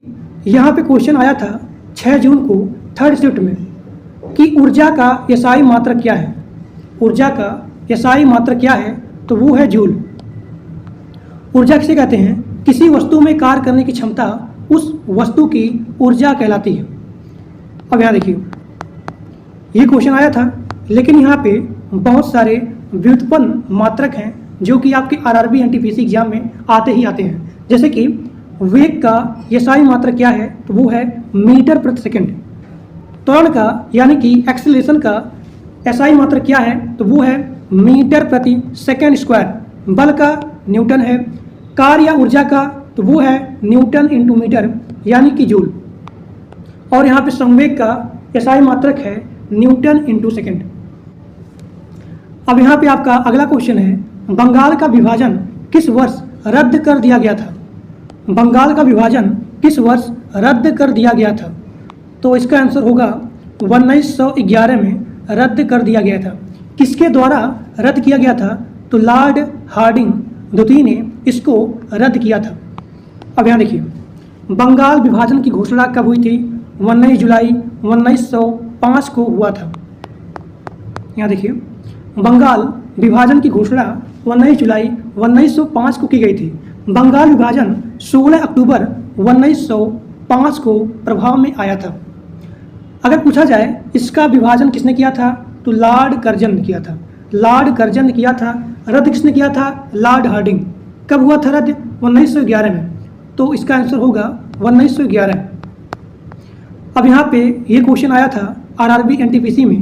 यहाँ पे क्वेश्चन आया था 6 जून को थर्ड शिफ्ट में कि ऊर्जा का एसआई मात्रक क्या है। ऊर्जा का एसआई मात्रक क्या है, तो वो है जूल। ऊर्जा किसे कहते हैं? किसी वस्तु में कार्य करने की क्षमता उस वस्तु की ऊर्जा कहलाती है। अब यहाँ देखिए, ये क्वेश्चन आया था, लेकिन यहाँ पे बहुत सारे व्युत्पन्न मात्रक हैं जो कि आपके आरआरबी एनटीपीसी एग्जाम में आते ही आते हैं। जैसे कि वेग का एसआई मात्रक क्या है, तो वो है मीटर प्रति सेकंड। त्वरण का यानी कि एक्सेलरेशन का एसआई मात्रक क्या है, तो वो है मीटर प्रति सेकंड स्क्वायर। बल का न्यूटन है। कार्य या ऊर्जा का तो वो है न्यूटन इंटू मीटर यानी कि जूल। और यहाँ पे संवेग का एसआई मात्रक है न्यूटन इंटू सेकंड। अब यहाँ पे आपका अगला क्वेश्चन है, बंगाल का विभाजन किस वर्ष रद्द कर दिया गया था? बंगाल का विभाजन किस वर्ष रद्द कर दिया गया था? तो इसका आंसर होगा 1911 में रद्द कर दिया गया था। किसके द्वारा रद्द किया गया था? तो लॉर्ड हार्डिंग द्वितीय ने इसको रद्द किया था। अब यहाँ देखिए, बंगाल विभाजन की घोषणा कब हुई थी? 19 जुलाई 1905 को हुआ था। यहाँ देखिए, बंगाल विभाजन की घोषणा 19 जुलाई 1905 को की गई थी। बंगाल विभाजन 16 अक्टूबर 1905 को प्रभाव में आया था। अगर पूछा जाए इसका विभाजन किसने किया था, तो लॉर्ड कर्जन ने किया था। लॉर्ड कर्जन ने किया था। रद्द किसने किया था? Lord Hardinge. कब हुआ था रद्द? 1911 में। तो इसका आंसर होगा 1911। अब यहाँ पे ये क्वेश्चन आया था आरआरबी एनटीपीसी में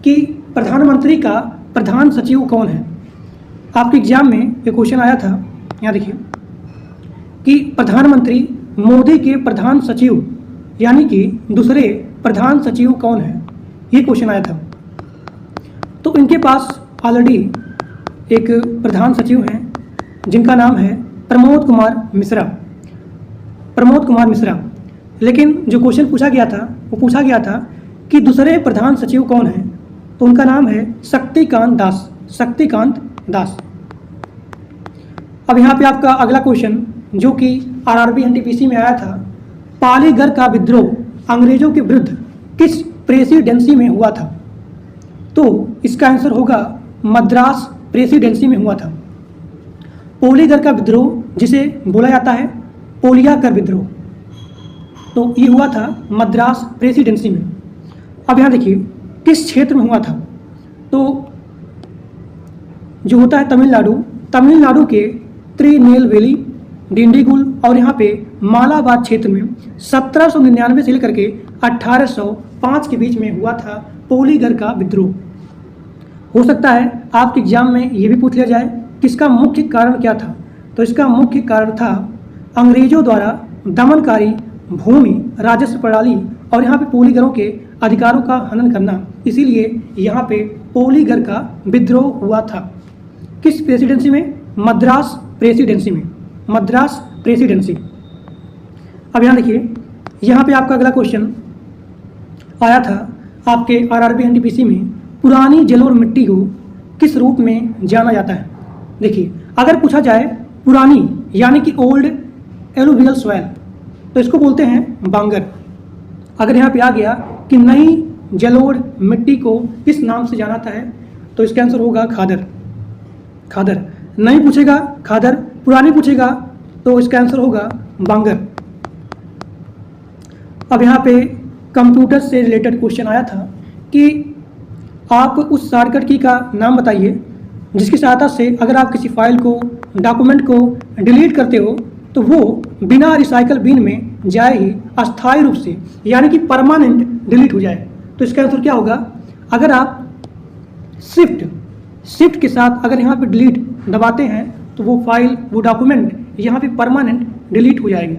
कि प्रधानमंत्री का प्रधान सचिव कौन है। आपके एग्जाम में ये क्वेश्चन आया था, यहाँ देखिए, कि प्रधानमंत्री मोदी के प्रधान सचिव यानी कि दूसरे प्रधान सचिव कौन है, ये क्वेश्चन आया था। तो इनके पास ऑलरेडी एक प्रधान सचिव हैं जिनका नाम है प्रमोद कुमार मिश्रा। प्रमोद कुमार मिश्रा। लेकिन जो क्वेश्चन पूछा गया था वो पूछा गया था कि दूसरे प्रधान सचिव कौन हैं, तो उनका नाम है शक्तिकांत दास। शक्तिकांत दास। अब यहाँ पे आपका अगला क्वेश्चन जो कि आरआरबी एनटीपीसी में आया था, पालीगढ़ का विद्रोह अंग्रेजों के विरुद्ध किस प्रेसिडेंसी में हुआ था? तो इसका आंसर होगा मद्रास प्रेसिडेंसी में हुआ था। पालीगढ़ का विद्रोह जिसे बोला जाता है पोलियाकर विद्रोह, तो ये हुआ था मद्रास प्रेसिडेंसी में। अब यहाँ देखिए किस क्षेत्र में हुआ था, तो जो होता है तमिलनाडु, तमिलनाडु के त्रिनेलवेली, डिंडीगुल और यहाँ पे मालाबार क्षेत्र में 1799 से लेकर के 1805 के बीच में हुआ था पालीगढ़ का विद्रोह। हो सकता है आपके एग्जाम में ये भी पूछ लिया जाए कि इसका मुख्य कारण क्या था, तो इसका मुख्य कारण था अंग्रेजों द्वारा दमनकारी भूमि राजस्व प्रणाली और यहाँ पे पालीगढ़ों के अधिकारों का हनन करना। इसीलिए यहाँ पे पालीगढ़ का विद्रोह हुआ था। किस प्रेसिडेंसी में? मद्रास प्रेसिडेंसी में। मद्रास प्रेसिडेंसी। अब यहाँ देखिए, यहाँ पे आपका अगला क्वेश्चन आया था आपके आरआरबी एनटीपीसी में, पुरानी जलोढ़ मिट्टी को किस रूप में जाना जाता है? देखिए, अगर पूछा जाए पुरानी यानी कि ओल्ड एलुवियल सॉइल, तो इसको बोलते हैं बांगर। अगर यहाँ पे आ गया कि नई जलोढ़ मिट्टी को किस नाम से जाना जाता है, तो इसका आंसर होगा खादर। खादर। नहीं पूछेगा खादर, पुरानी पूछेगा तो इसका आंसर होगा बांगर। अब यहाँ पे कंप्यूटर से रिलेटेड क्वेश्चन आया था कि आप उस शॉर्टकट की का नाम बताइए जिसकी सहायता से अगर आप किसी फाइल को, डॉक्यूमेंट को डिलीट करते हो तो वो बिना रिसाइकल बिन में जाए ही अस्थायी रूप से, यानी कि परमानेंट डिलीट हो जाए। तो इसका आंसर क्या होगा? अगर आप शिफ्ट के साथ अगर यहाँ पे डिलीट दबाते हैं तो वो फाइल, वो डॉक्यूमेंट यहाँ पे परमानेंट डिलीट हो जाएगी।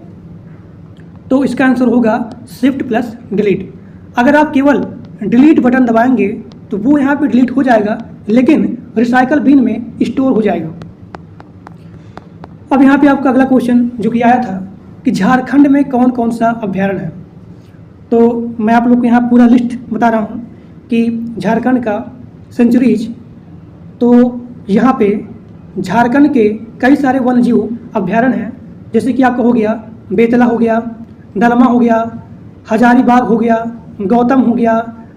तो इसका आंसर होगा शिफ्ट प्लस डिलीट। अगर आप केवल डिलीट बटन दबाएंगे तो वो यहाँ पे डिलीट हो जाएगा लेकिन रिसाइकल बिन में स्टोर हो जाएगा। अब यहाँ पे आपका अगला क्वेश्चन जो कि आया था कि झारखंड में कौन कौन सा अभ्यारण्य है, तो मैं आप लोग को यहाँ पूरा लिस्ट बता रहा हूँ कि झारखंड का सेंचुरीज। तो यहाँ पे झारखंड के कई सारे वन्यजीव अभ्यारण्य हैं, जैसे कि आपका हो गया बेतला, हो गया दलमा हो गया, हजारीबाग हो गया, गौतम हो गया,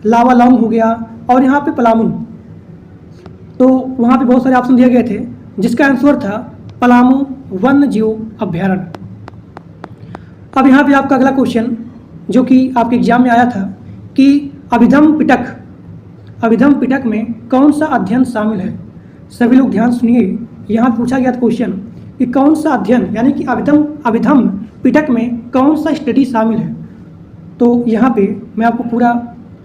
लावालौंग हो गया और यहाँ पे पलामू। तो वहाँ पे बहुत सारे ऑप्शन दिए गए थे, जिसका आंसर था पलामू वन्य जीव अभ्यारण्य। अब यहाँ पे आपका अगला क्वेश्चन जो कि आपके एग्जाम में आया था कि अभिधम पिटक में कौन सा अध्ययन शामिल है। सभी लोग ध्यान सुनिए, यहाँ पूछा गया था क्वेश्चन कि कौन सा अध्ययन यानी कि अभिधम पिटक में कौन सा स्टडी शामिल है। तो यहाँ पे मैं आपको पूरा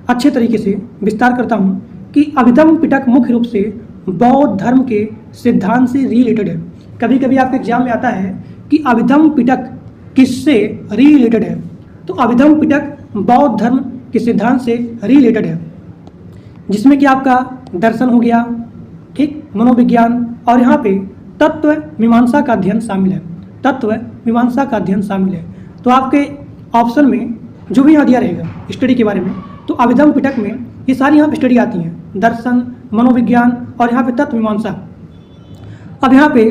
अच्छे तरीके से विस्तार करता हूँ कि अभिधम पिटक मुख्य रूप से बौद्ध धर्म के सिद्धांत से रिलेटेड है। कभी कभी आपके एग्जाम में आता है कि अभिधम पिटक किससे रिलेटेड है, तो अभिधम पिटक बौद्ध धर्म के सिद्धांत से रिलेटेड है, जिसमें कि आपका दर्शन हो गया, ठीक, मनोविज्ञान और यहाँ पे तत्व मीमांसा का अध्ययन शामिल है। तत्व मीमांसा का अध्ययन शामिल है। तो आपके ऑप्शन में जो भी यहाँ दिया रहेगा स्टडी के बारे में, तो अभिधम पिटक में ये सारी यहाँ पे स्टडी आती हैं, दर्शन, मनोविज्ञान और यहाँ पे तत्व मीमांसा। अब यहाँ पे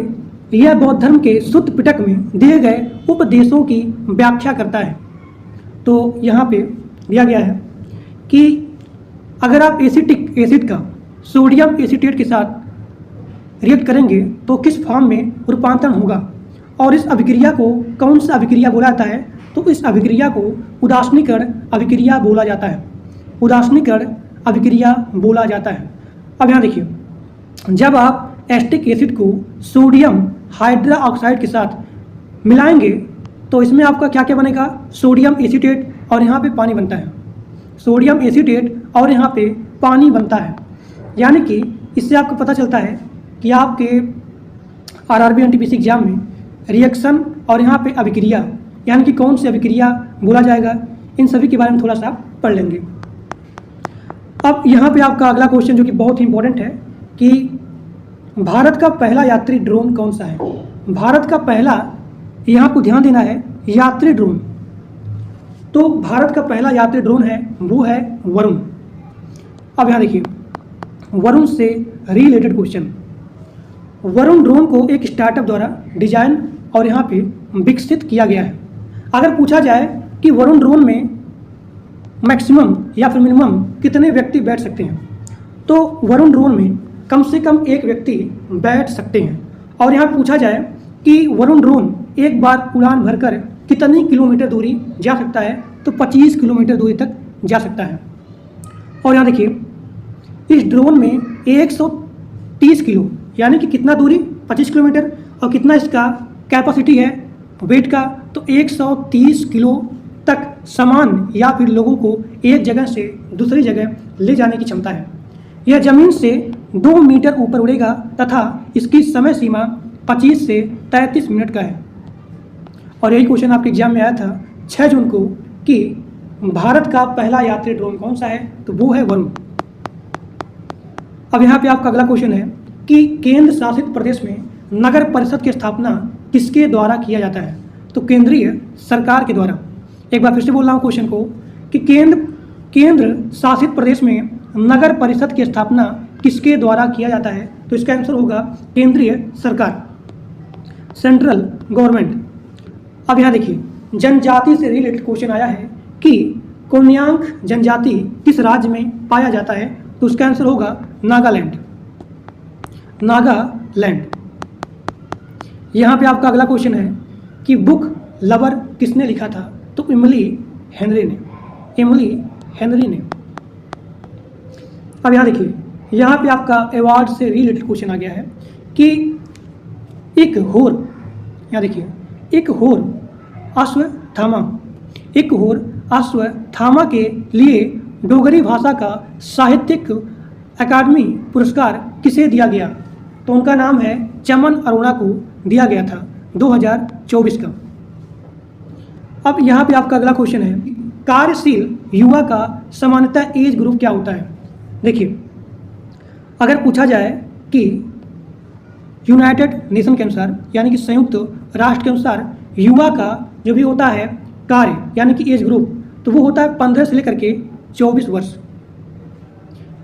यह बौद्ध धर्म के शुद्ध पिटक में दिए गए उपदेशों की व्याख्या करता है। तो यहाँ पे दिया गया है कि अगर आप एसिटिक एसिड का सोडियम एसीटेट के साथ रिएक्ट करेंगे तो किस फॉर्म में रूपांतरण होगा, और इस अभिक्रिया को कौन सा अभिक्रिया बोला जाता है, तो इस अभिक्रिया को उदासीनीकरण अभिक्रिया बोला जाता है। उदासीनीकरण अभिक्रिया बोला जाता है। अब यहाँ देखिए, जब आप एसिटिक एसिड को सोडियम हाइड्रोक्साइड के साथ मिलाएंगे तो इसमें आपका क्या क्या बनेगा, सोडियम एसीटेट और यहाँ पे पानी बनता है। सोडियम एसीटेट और यहाँ पे पानी बनता है। यानी कि इससे आपको पता चलता है कि आपके आरआरबी एनटीपीसी एग्जाम में रिएक्शन और यहाँ पे अभिक्रिया यानी कि कौन सी अभिक्रिया बोला जाएगा, इन सभी के बारे में थोड़ा सा पढ़ लेंगे। अब यहाँ पे आपका अगला क्वेश्चन जो कि बहुत ही इंपॉर्टेंट है कि भारत का पहला यात्री ड्रोन कौन सा है। भारत का पहला, यहाँ को ध्यान देना है, यात्री ड्रोन। तो भारत का पहला यात्री ड्रोन है वो है वरुण। अब यहाँ देखिए, वरुण से रिलेटेड क्वेश्चन। वरुण ड्रोन को एक स्टार्टअप द्वारा डिजाइन और यहाँ पे विकसित किया गया है। अगर पूछा जाए कि वरुण ड्रोन में मैक्सिमम या फिर मिनिमम कितने व्यक्ति बैठ सकते हैं, तो वरुण ड्रोन में कम से कम एक व्यक्ति बैठ सकते हैं। और यहाँ पूछा जाए कि वरुण ड्रोन एक बार उड़ान भरकर कितनी किलोमीटर दूरी जा सकता है, तो 25 किलोमीटर दूरी तक जा सकता है। और यहाँ देखिए, इस ड्रोन में 130 किलो यानी कि कितना दूरी, 25 किलोमीटर, और कितना इसका कैपेसिटी है वेट का, तो 130 किलो तक सामान या फिर लोगों को एक जगह से दूसरी जगह ले जाने की क्षमता है। यह जमीन से 2 मीटर ऊपर उड़ेगा तथा इसकी समय सीमा 25 से 33 मिनट का है। और यही क्वेश्चन आपके एग्जाम में आया था 6 जून को कि भारत का पहला यात्री ड्रोन कौन सा है, तो वो है वरुण। अब यहाँ पे आपका अगला क्वेश्चन है कि केंद्र शासित प्रदेश में नगर परिषद की स्थापना किसके द्वारा किया जाता है, तो केंद्रीय सरकार के द्वारा। एक बार फिर से बोल रहा हूँ क्वेश्चन को कि केंद्र शासित प्रदेश में नगर परिषद की स्थापना किसके द्वारा किया जाता है, तो इसका आंसर होगा केंद्रीय सरकार, सेंट्रल गवर्नमेंट। अब यहाँ देखिए, जनजाति से रिलेटेड क्वेश्चन आया है कि कोन्यांक जनजाति किस राज्य में पाया जाता है, तो उसका आंसर होगा नागालैंड। नागालैंड। यहाँ पे आपका अगला क्वेश्चन है कि बुक लवर किसने लिखा था, तो एमिली हेनरी ने। एमिली हेनरी ने। अब यहाँ देखिए, यहाँ पे आपका अवार्ड से रिलेटेड क्वेश्चन आ गया है कि एक होर, यहाँ देखिए, एक होर अश्वत्थामा के लिए डोगरी भाषा का साहित्यिक अकादमी पुरस्कार किसे दिया गया, तो उनका नाम है चमन अरोड़ा को दिया गया था 2024 का। अब यहाँ पे आपका अगला क्वेश्चन है, कार्यशील युवा का सामान्यतः एज ग्रुप क्या होता है। देखिए, अगर पूछा जाए कि यूनाइटेड नेशन के अनुसार यानी कि संयुक्त राष्ट्र के अनुसार युवा का जो भी होता है कार्य यानी कि एज ग्रुप, तो वो होता है 15 से लेकर के 24 वर्ष।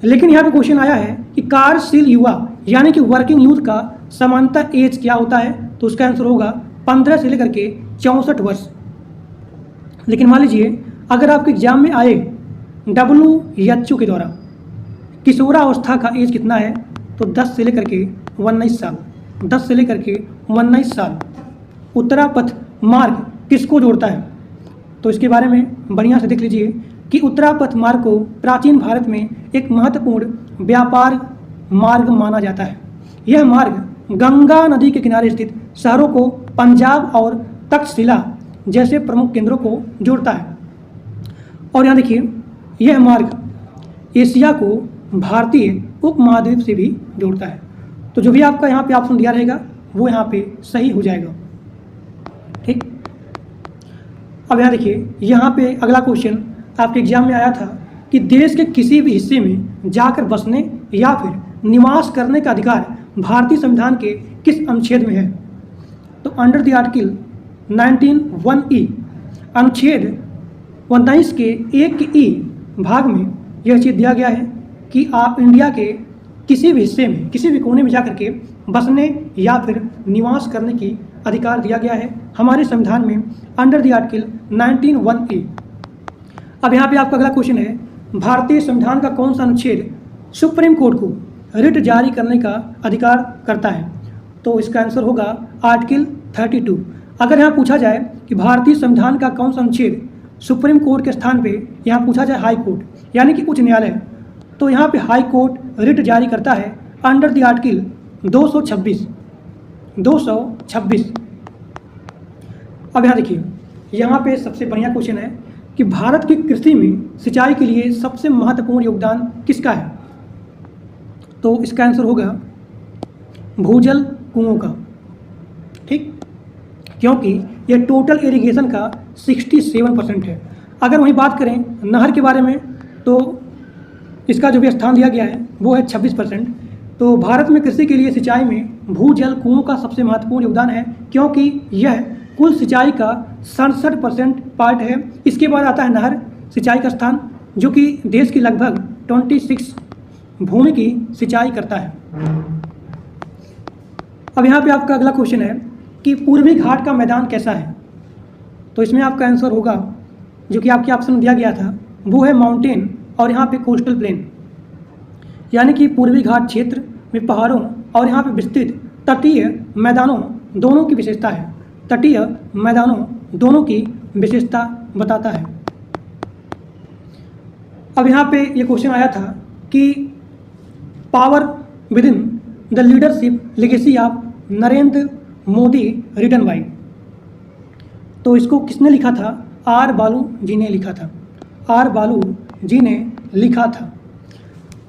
लेकिन यहाँ पे क्वेश्चन आया है कि कार्यशील युवा यानी कि वर्किंग यूथ का सामान्यतः एज क्या होता है, तो उसका आंसर होगा 15 से लेकर के 64 वर्ष। लेकिन मान लीजिए अगर आपके एग्जाम में आए WHO के द्वारा किशोरावस्था का एज कितना है, तो 10 से लेकर के 19 साल, 10 से लेकर के 19 साल। उत्तरापथ मार्ग किसको जोड़ता है, तो इसके बारे में बढ़िया से देख लीजिए कि उत्तरापथ मार्ग को प्राचीन भारत में एक महत्वपूर्ण व्यापार मार्ग माना जाता है। यह मार्ग गंगा नदी के किनारे स्थित शहरों को पंजाब और तक्षशिला जैसे प्रमुख केंद्रों को जोड़ता है। और यहाँ देखिए, यह मार्ग एशिया को भारतीय उपमहाद्वीप से भी जोड़ता है। तो जो भी आपका यहाँ पे ऑप्शन दिया रहेगा वो यहाँ पे सही हो जाएगा। ठीक, अब यहाँ देखिए, यहाँ पे अगला क्वेश्चन आपके एग्जाम में आया था कि देश के किसी भी हिस्से में जाकर बसने या फिर निवास करने का अधिकार भारतीय संविधान के किस अनुच्छेद में है, तो अंडर द आर्टिकल 19(1)(e) अनुच्छेद 19 के 1(e) भाग में यह चीज़ दिया गया है कि आप इंडिया के किसी भी हिस्से में, किसी भी कोने में जाकर के बसने या फिर निवास करने की अधिकार दिया गया है हमारे संविधान में अंडर द आर्टिकल 19(1)(e). अब यहाँ पे आपका अगला क्वेश्चन है, भारतीय संविधान का कौन सा अनुच्छेद सुप्रीम कोर्ट को रिट जारी करने का अधिकार करता है, तो इसका आंसर होगा आर्टिकल 32। अगर यहाँ पूछा जाए कि भारतीय संविधान का कौन सा अनुच्छेद सुप्रीम कोर्ट के स्थान पे यहाँ पूछा जाए हाई कोर्ट यानी कि उच्च न्यायालय, तो यहाँ पे हाई कोर्ट रिट जारी करता है अंडर द आर्टिकल 226। अब यहाँ देखिए, यहाँ पे सबसे बढ़िया क्वेश्चन है कि भारत की कृषि में सिंचाई के लिए सबसे महत्वपूर्ण योगदान किसका है, तो इसका आंसर होगा भूजल कुओं का। ठीक, क्योंकि यह टोटल इरिगेशन का 67% है। अगर वहीं बात करें नहर के बारे में, तो इसका जो भी स्थान दिया गया है वो है 26%। तो भारत में कृषि के लिए सिंचाई में भूजल कुओं का सबसे महत्वपूर्ण योगदान है, क्योंकि यह कुल सिंचाई का 67% पार्ट है। इसके बाद आता है नहर सिंचाई का स्थान, जो कि देश की लगभग 26 भूमि की सिंचाई करता है। अब यहाँ पे आपका अगला क्वेश्चन है कि पूर्वी घाट का मैदान कैसा है, तो इसमें आपका आंसर होगा जो कि आपके ऑप्शन में दिया गया था वो है माउंटेन और यहाँ पे कोस्टल प्लेन, यानी कि पूर्वी घाट क्षेत्र में पहाड़ों और यहाँ पे विस्तृत तटीय मैदानों दोनों की विशेषता है। तटीय मैदानों दोनों की विशेषता बताता है। अब यहाँ पे ये क्वेश्चन आया था कि power within the leadership legacy of Narendra Modi written by, तो इसको किसने लिखा था, आर बालू जी ने लिखा था, आर बालू जी ने लिखा था।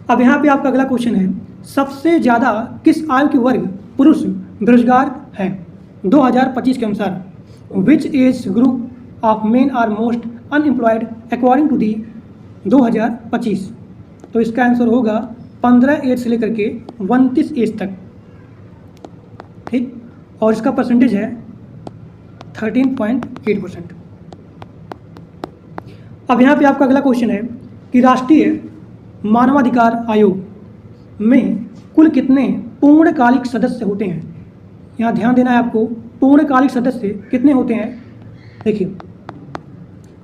अब यहाँ पे आपका अगला क्वेश्चन है, सबसे ज़्यादा किस आयु के वर्ग पुरुष बेरोजगार हैं 2025 के अनुसार, which age group of men are most unemployed according to the 2025, तो इसका आंसर होगा 15 एज से लेकर के 29 एज तक। ठीक, और इसका परसेंटेज है 13.8%। अब यहाँ पे आपका अगला क्वेश्चन है कि राष्ट्रीय मानवाधिकार आयोग में कुल कितने पूर्णकालिक सदस्य होते हैं। यहाँ ध्यान देना है आपको, पूर्णकालिक सदस्य कितने होते हैं। देखिए,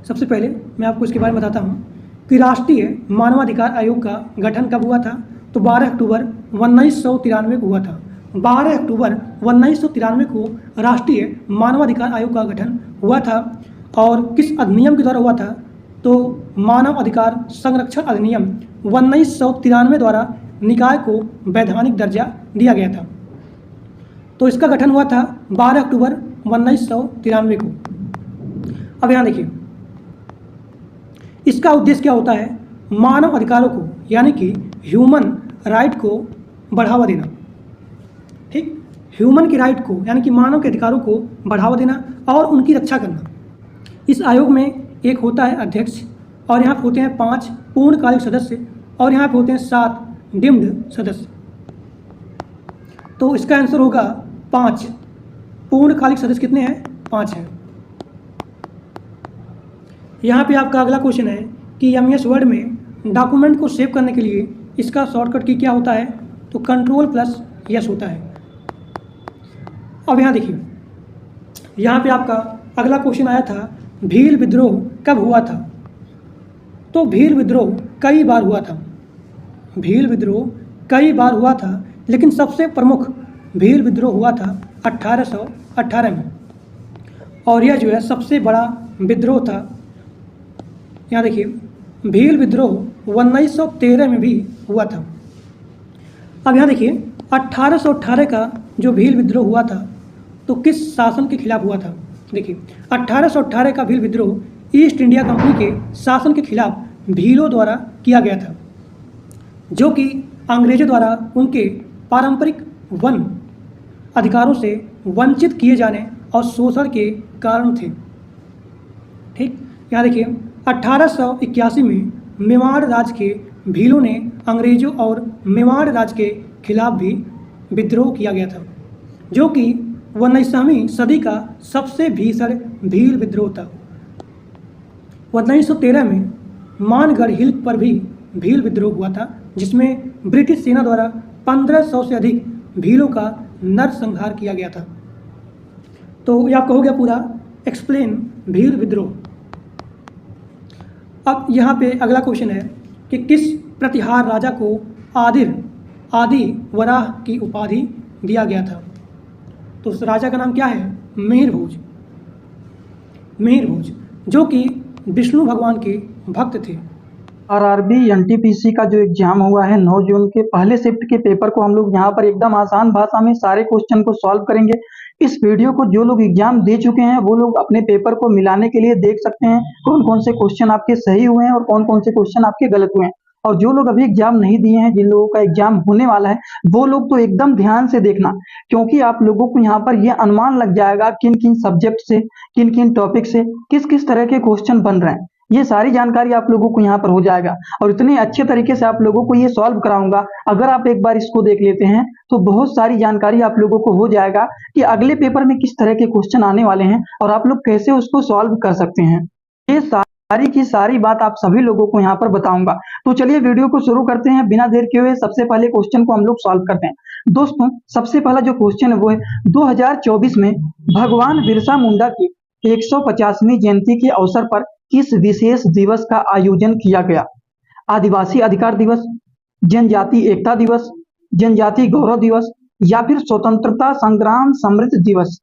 सबसे पहले मैं आपको इसके बारे में बताता हूँ कि राष्ट्रीय मानवाधिकार आयोग का गठन कब हुआ था, तो 12 अक्टूबर 1993 को हुआ था। 12 अक्टूबर 1993 को राष्ट्रीय मानवाधिकार आयोग का गठन हुआ था। और किस अधिनियम के द्वारा हुआ था, तो मानव अधिकार संरक्षण अधिनियम 1993 द्वारा निकाय को वैधानिक दर्जा दिया गया था। तो इसका गठन हुआ था 12 अक्टूबर 1993 को। अब यहाँ देखिए, इसका उद्देश्य क्या होता है, मानव अधिकारों को यानी कि ह्यूमन राइट को बढ़ावा देना। ठीक, ह्यूमन की राइट को यानी कि मानव के अधिकारों को बढ़ावा देना और उनकी रक्षा करना। इस आयोग में एक होता है अध्यक्ष, और यहाँ पे होते हैं 5 पूर्णकालिक सदस्य, और यहाँ पे होते हैं 7 डिम्ड सदस्य। तो इसका आंसर होगा 5। पूर्णकालिक सदस्य कितने हैं, 5 हैं। यहाँ पे आपका अगला क्वेश्चन है कि एमएस वर्ड में डॉक्यूमेंट को सेव करने के लिए इसका शॉर्टकट की क्या होता है, तो Ctrl+S होता है। अब यहाँ देखिए, यहाँ पे आपका अगला क्वेश्चन आया था भील विद्रोह कब हुआ था? तो भील विद्रोह कई बार हुआ था। भील विद्रोह कई बार हुआ था, लेकिन सबसे प्रमुख भील विद्रोह हुआ था 1818 में, और यह जो है सबसे बड़ा विद्रोह था। यहाँ देखिए, भील विद्रोह 1913 में भी हुआ था। अब यहाँ देखिए, 1818 का जो भील विद्रोह हुआ था तो किस शासन के खिलाफ हुआ था? देखिए, 1818 का भील विद्रोह ईस्ट इंडिया कंपनी के शासन के खिलाफ भीलों द्वारा किया गया था, जो कि अंग्रेजों द्वारा उनके पारंपरिक वन अधिकारों से वंचित किए जाने और शोषण के कारण थे। ठीक, यहाँ देखिए, 1881 में मेवाड़ राज्य के भीलों ने अंग्रेजों और मेवाड़ राज्य के खिलाफ भी विद्रोह किया गया था, जो कि 19वीं सदी का सबसे भीषण भील विद्रोह था। 1913 में मानगढ़ हिल पर भी भील विद्रोह हुआ था, जिसमें ब्रिटिश सेना द्वारा 1500 से अधिक भीलों का नरसंहार किया गया था। तो ये आपका हो गया पूरा एक्सप्लेन भील विद्रोह। अब यहाँ पे अगला क्वेश्चन है कि किस प्रतिहार राजा को आदि वराह की उपाधि दिया गया था? तो उस राजा का नाम क्या है? मिहिर भोज। मिहिर भोज, जो कि विष्णु भगवान के भक्त थे। आरआरबी एनटीपीसी का जो एग्जाम हुआ है 9 जून के पहले शिफ्ट के पेपर को हम लोग यहाँ पर एकदम आसान भाषा में सारे क्वेश्चन को सॉल्व करेंगे। इस वीडियो को जो लोग एग्जाम दे चुके हैं वो लोग अपने पेपर को मिलाने के लिए देख सकते हैं कौन कौन से क्वेश्चन आपके सही हुए हैं और कौन कौन से क्वेश्चन आपके गलत हुए हैं। और जो लोग अभी एग्जाम नहीं दिए हैं, जिन लोगों का एग्जाम होने वाला है, वो लोग तो एकदम ध्यान से देखना, क्योंकि आप लोगों को यहाँ पर यह अनुमान लग जाएगा किन किन सब्जेक्ट से, किन किन टॉपिक से किस किस तरह के क्वेश्चन बन रहे हैं। ये सारी जानकारी आप लोगों को यहाँ पर हो जाएगा और इतने अच्छे तरीके से आप लोगों को ये सॉल्व कराऊंगा। अगर आप एक बार इसको देख लेते हैं तो बहुत सारी जानकारी आप लोगों को हो जाएगा कि अगले पेपर में किस तरह के क्वेश्चन आने वाले हैं और आप लोग कैसे उसको सॉल्व कर सकते हैं। ये सारी की सारी बात आप सभी लोगों को यहाँ पर बताऊंगा। तो चलिए वीडियो को शुरू करते हैं बिना देर किए हुए। सबसे पहले क्वेश्चन को हम लोग सॉल्व करते हैं। दोस्तों, सबसे पहला जो क्वेश्चन है वो है 2024 में भगवान बिरसा मुंडा की 150वीं जयंती के अवसर पर किस विशेष दिवस का आयोजन किया गया? आदिवासी अधिकार दिवस, जनजाति एकता दिवस, जनजाति गौरव दिवस या फिर स्वतंत्रता संग्राम समृद्ध दिवस,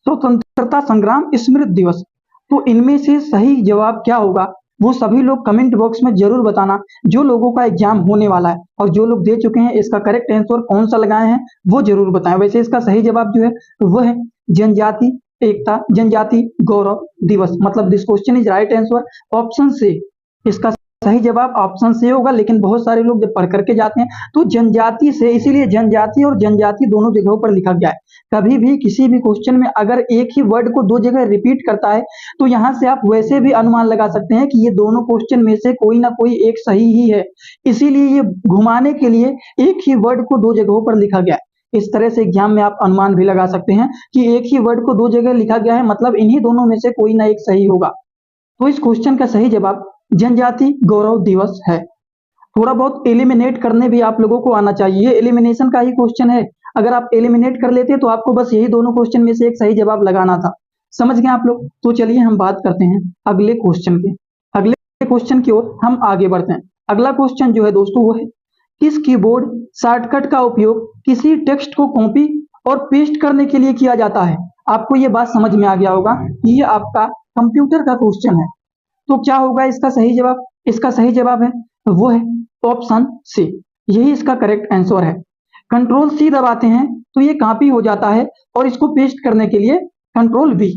स्वतंत्रता संग्राम स्मृति दिवस। तो इनमें से सही जवाब क्या होगा वो सभी लोग कमेंट बॉक्स में जरूर बताना, जो लोगों का एग्जाम होने वाला है और जो लोग दे चुके हैं इसका करेक्ट आंसर कौन सा लगाए हैं वो जरूर बताएं। वैसे इसका सही जवाब जो है वो है जनजाति एकता जनजाति गौरव दिवस, मतलब this question is right answer option से। इसका सही जवाब ऑप्शन से होगा, लेकिन बहुत सारे लोग जब पढ़ करके जाते हैं तो जनजाति से, इसीलिए जनजाति और जनजाति दोनों जगहों पर लिखा गया है। कभी भी किसी भी क्वेश्चन में अगर एक ही वर्ड को दो जगह रिपीट करता है तो यहाँ से आप वैसे भी अनुमान लगा सकते हैं कि ये दोनों क्वेश्चन में से कोई ना कोई एक सही ही है, इसीलिए ये घुमाने के लिए एक ही वर्ड को दो जगहों पर लिखा गया है। इस तरह से एग्जाम में आप अनुमान भी लगा सकते हैं कि एक ही वर्ड को दो जगह लिखा गया है, मतलब इन्हीं दोनों में से कोई ना एक सही होगा। तो इस क्वेश्चन का सही जवाब जनजाति गौरव दिवस है। थोड़ा बहुत एलिमिनेट करने भी आप लोगों को आना चाहिए, ये एलिमिनेशन का ही क्वेश्चन है। अगर आप एलिमिनेट कर लेते तो आपको बस यही दोनों क्वेश्चन में से एक सही जवाब लगाना था। समझ गए आप लोग? तो चलिए हम बात करते हैं अगले क्वेश्चन की। अगले क्वेश्चन की ओर हम आगे बढ़ते हैं। अगला क्वेश्चन जो है दोस्तों वो है किस कीबोर्ड शॉर्टकट का उपयोग किसी टेक्स्ट को कॉपी और पेस्ट करने के लिए किया जाता है? आपको ये बात समझ में आ गया होगा कि ये आपका कंप्यूटर का क्वेश्चन है। तो क्या होगा इसका सही जवाब? इसका सही जवाब है वो है ऑप्शन सी, यही इसका करेक्ट आंसर है। कंट्रोल सी दबाते हैं तो ये कॉपी हो जाता है और इसको पेस्ट करने के लिए कंट्रोल वी।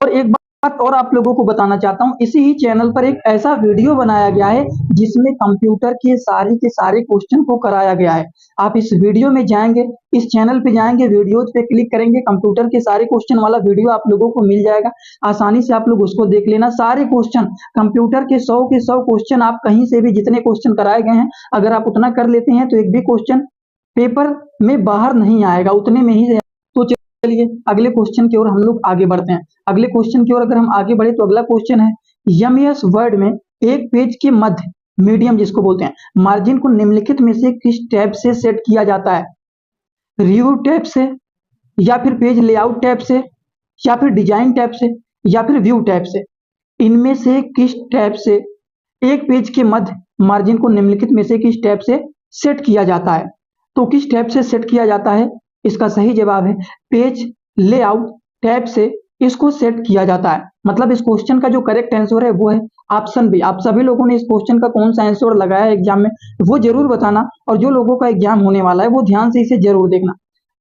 और एक बात और आप लोगों को बताना चाहता हूं, इसी ही चैनल पर एक ऐसा वीडियो बनाया गया है जिसमें कंप्यूटर के सारे क्वेश्चन को कराया गया है। आप इस वीडियो में जाएंगे, इस चैनल पे जाएंगे, वीडियोज पे क्लिक करेंगे, कंप्यूटर के सारे क्वेश्चन वाला वीडियो आप लोगों को मिल जाएगा। आसानी से आप लोग उसको देख लेना। सारे क्वेश्चन कंप्यूटर के 100 के 100 क्वेश्चन, आप कहीं से भी जितने क्वेश्चन कराए गए हैं अगर आप उतना कर लेते हैं तो एक भी क्वेश्चन पेपर में बाहर नहीं आएगा, उतने में ही। तो चलिए अगले क्वेश्चन की ओर हम लोग आगे बढ़ते हैं। अगले क्वेश्चन की ओर अगर हम आगे बढ़े तो अगला क्वेश्चन है एमएस वर्ड में एक पेज के मध्य, मीडियम जिसको बोलते हैं, मार्जिन को निम्नलिखित में से किस टैब से सेट किया जाता है? रिव्यू टैब से या फिर पेज लेआउट टैब से या फिर डिजाइन टैब से या फिर व्यू टैब से? इनमें से किस टैब से एक पेज के मध्य मार्जिन को निम्नलिखित में से किस टैब से सेट किया जाता है? तो किस टैब से सेट किया जाता है? इसका सही जवाब है पेज लेआउट टैब से इसको सेट किया जाता है। मतलब इस क्वेश्चन का जो करेक्ट आंसर है वो है ऑप्शन बी। आप सभी लोगों ने इस क्वेश्चन का कौन सा आंसर लगाया है एग्जाम में वो जरूर बताना, और जो लोगों का एग्जाम होने वाला है वो ध्यान से इसे जरूर देखना।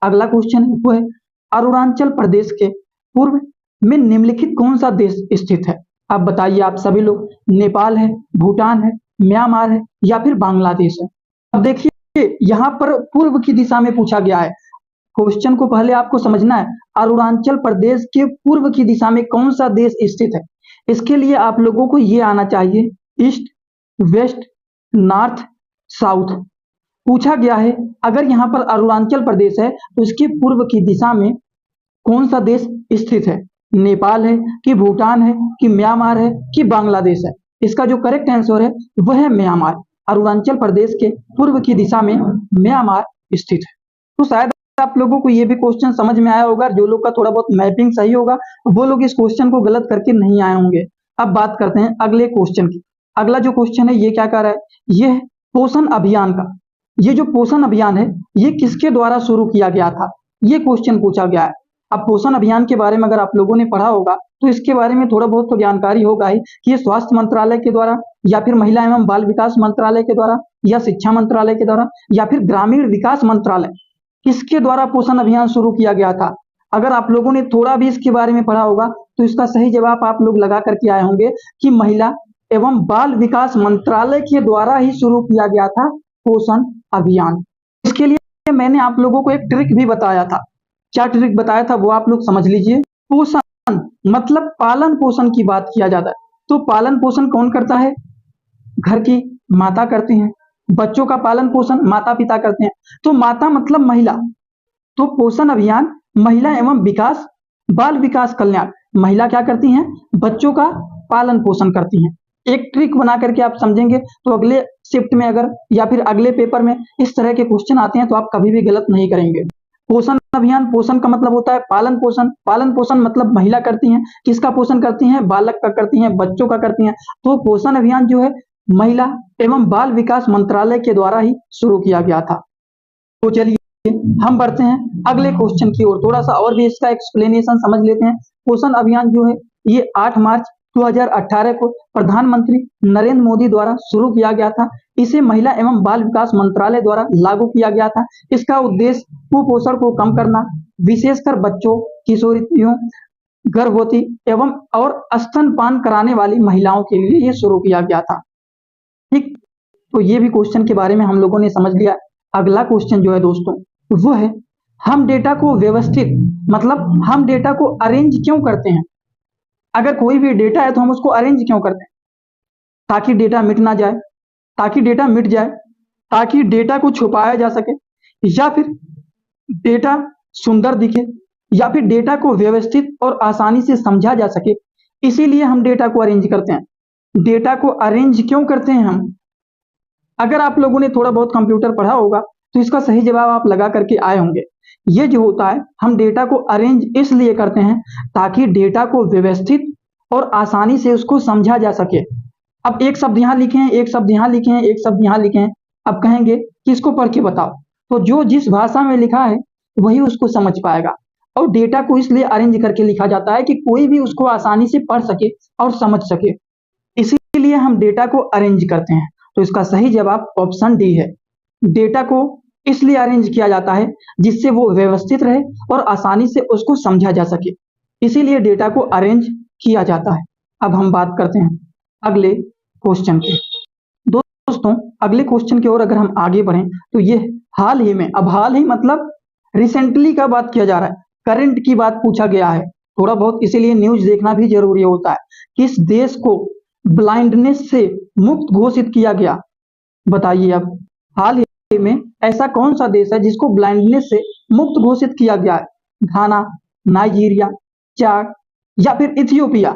अगला क्वेश्चन है वो है अरुणाचल प्रदेश के पूर्व में निम्नलिखित कौन सा देश स्थित है? आप बताइए आप सभी लोग, नेपाल है, भूटान है, म्यांमार है या फिर बांग्लादेश है? अब देखिए यहाँ पर पूर्व की दिशा में पूछा गया है। क्वेश्चन को पहले आपको समझना है, अरुणाचल प्रदेश के पूर्व की दिशा में कौन सा देश स्थित है। इसके लिए आप लोगों को ये आना चाहिए ईस्ट, वेस्ट, नॉर्थ, साउथ। पूछा गया है अगर यहाँ पर अरुणाचल प्रदेश है तो इसके पूर्व की दिशा में कौन सा देश स्थित है? नेपाल है कि भूटान है कि म्यांमार है कि बांग्लादेश है? इसका जो करेक्ट आंसर है वह है म्यांमार। अरुणाचल प्रदेश के पूर्व की दिशा में म्यांमार स्थित है। तो शायद आप लोगों को ये भी क्वेश्चन समझ में आया होगा। जो लोग का थोड़ा बहुत मैपिंग सही होगा वो लोग इस क्वेश्चन को गलत करके नहीं आए होंगे। अब बात करते हैं अगले क्वेश्चन की। अगला जो क्वेश्चन है ये क्या कर रहा है, ये है पोषण अभियान का। ये जो पोषण अभियान है ये किसके द्वारा शुरू किया गया था, ये क्वेश्चन पूछा गया है। अब पोषण अभियान के बारे में अगर आप लोगों ने पढ़ा होगा तो इसके बारे में थोड़ा बहुत तो जानकारी होगा ही कि ये स्वास्थ्य मंत्रालय के द्वारा या फिर महिला एवं बाल विकास मंत्रालय के द्वारा या शिक्षा मंत्रालय के द्वारा या फिर ग्रामीण विकास मंत्रालय, किसके द्वारा पोषण अभियान शुरू किया गया था। अगर आप लोगों ने थोड़ा भी इसके बारे में पढ़ा होगा तो इसका सही जवाब आप लोग लगा करके आए होंगे कि महिला एवं बाल विकास मंत्रालय के द्वारा ही शुरू किया गया था पोषण अभियान। इसके लिए मैंने आप लोगों को एक ट्रिक भी बताया था। क्या ट्रिक बताया था वो आप लोग समझ लीजिए। पोषण मतलब पालन पोषण की बात किया जाता है। तो पालन पोषण कौन करता है? घर की माता करती हैं। बच्चों का पालन पोषण माता पिता करते हैं। तो माता मतलब महिला। तो पोषण अभियान महिला एवं विकास बाल विकास कल्याण, महिला क्या करती हैं? बच्चों का पालन पोषण करती हैं। एक ट्रिक बना करके आप समझेंगे तो अगले शिफ्ट में अगर या फिर अगले पेपर में इस तरह के क्वेश्चन आते हैं तो आप कभी भी गलत नहीं करेंगे। पोषण अभियान, पोषण का मतलब होता है पालन पोषण। पालन पोषण मतलब महिला करती हैं। किसका पोषण करती हैं? बालक का करती हैं, बच्चों का करती हैं। तो पोषण अभियान जो है महिला एवं बाल विकास मंत्रालय के द्वारा ही शुरू किया गया था। तो चलिए हम बढ़ते हैं अगले क्वेश्चन की ओर, थोड़ा सा और भी इसका एक्सप्लेनेशन समझ लेते हैं। पोषण अभियान जो है ये 8 मार्च 2018 को प्रधानमंत्री नरेंद्र मोदी द्वारा शुरू किया गया था। इसे महिला एवं बाल विकास मंत्रालय द्वारा लागू किया गया था। इसका उद्देश्य कुपोषण को कम करना, विशेषकर बच्चों, किशोरियों, गर्भवती एवं और स्तनपान कराने वाली महिलाओं के लिए ये शुरू किया गया था। ठीक, तो ये भी क्वेश्चन के बारे में हम लोगों ने समझ लिया। अगला क्वेश्चन जो है दोस्तों वो है हम डेटा को व्यवस्थित मतलब हम डेटा को अरेंज क्यों करते हैं। अगर कोई भी डेटा है तो हम उसको अरेंज क्यों करते हैं? ताकि डेटा मिट ना जाए, ताकि डेटा मिट जाए, ताकि डेटा को छुपाया जा सके, या फिर डेटा सुंदर दिखे, या फिर डेटा को व्यवस्थित और आसानी से समझा जा सके। इसीलिए हम डेटा को अरेंज करते हैं। डेटा को अरेंज क्यों करते हैं हम? अगर आप लोगों ने थोड़ा बहुत कंप्यूटर पढ़ा होगा तो इसका सही जवाब आप लगा करके आए होंगे। ये जो होता है हम डेटा को अरेंज इसलिए करते हैं ताकि डेटा को व्यवस्थित और आसानी से उसको समझा जा सके। अब एक शब्द यहाँ लिखे हैं, एक शब्द यहाँ लिखे हैं, एक शब्द यहाँ लिखे हैं। अब कहेंगे कि इसको पढ़ के बताओ, तो जो जिस भाषा में लिखा है वही उसको समझ पाएगा। और डेटा को इसलिए अरेंज करके लिखा जाता है कि कोई भी उसको आसानी से पढ़ सके और समझ सके। इसीलिए हम डेटा को अरेंज करते हैं। तो इसका सही जवाब ऑप्शन डी है। डेटा को इसलिए अरेंज किया जाता है जिससे वो व्यवस्थित रहे और आसानी से उसको समझा जा सके। इसीलिए डेटा को अरेंज किया जाता है। अब हम बात करते हैं अगले क्वेश्चन की। दोस्तों अगले क्वेश्चन की ओर अगर हम आगे बढ़ें तो ये हाल ही में, अब हाल ही मतलब रिसेंटली का बात किया जा रहा है, करंट की बात पूछा गया है थोड़ा बहुत, इसीलिए न्यूज देखना भी जरूरी होता है। किस देश को ब्लाइंडनेस से मुक्त घोषित किया गया? बताइए अब हाल ही में ऐसा कौन सा देश है जिसको ब्लाइंडनेस से मुक्त घोषित किया गया है? घाना, नाइजीरिया, चाड या फिर इथियोपिया?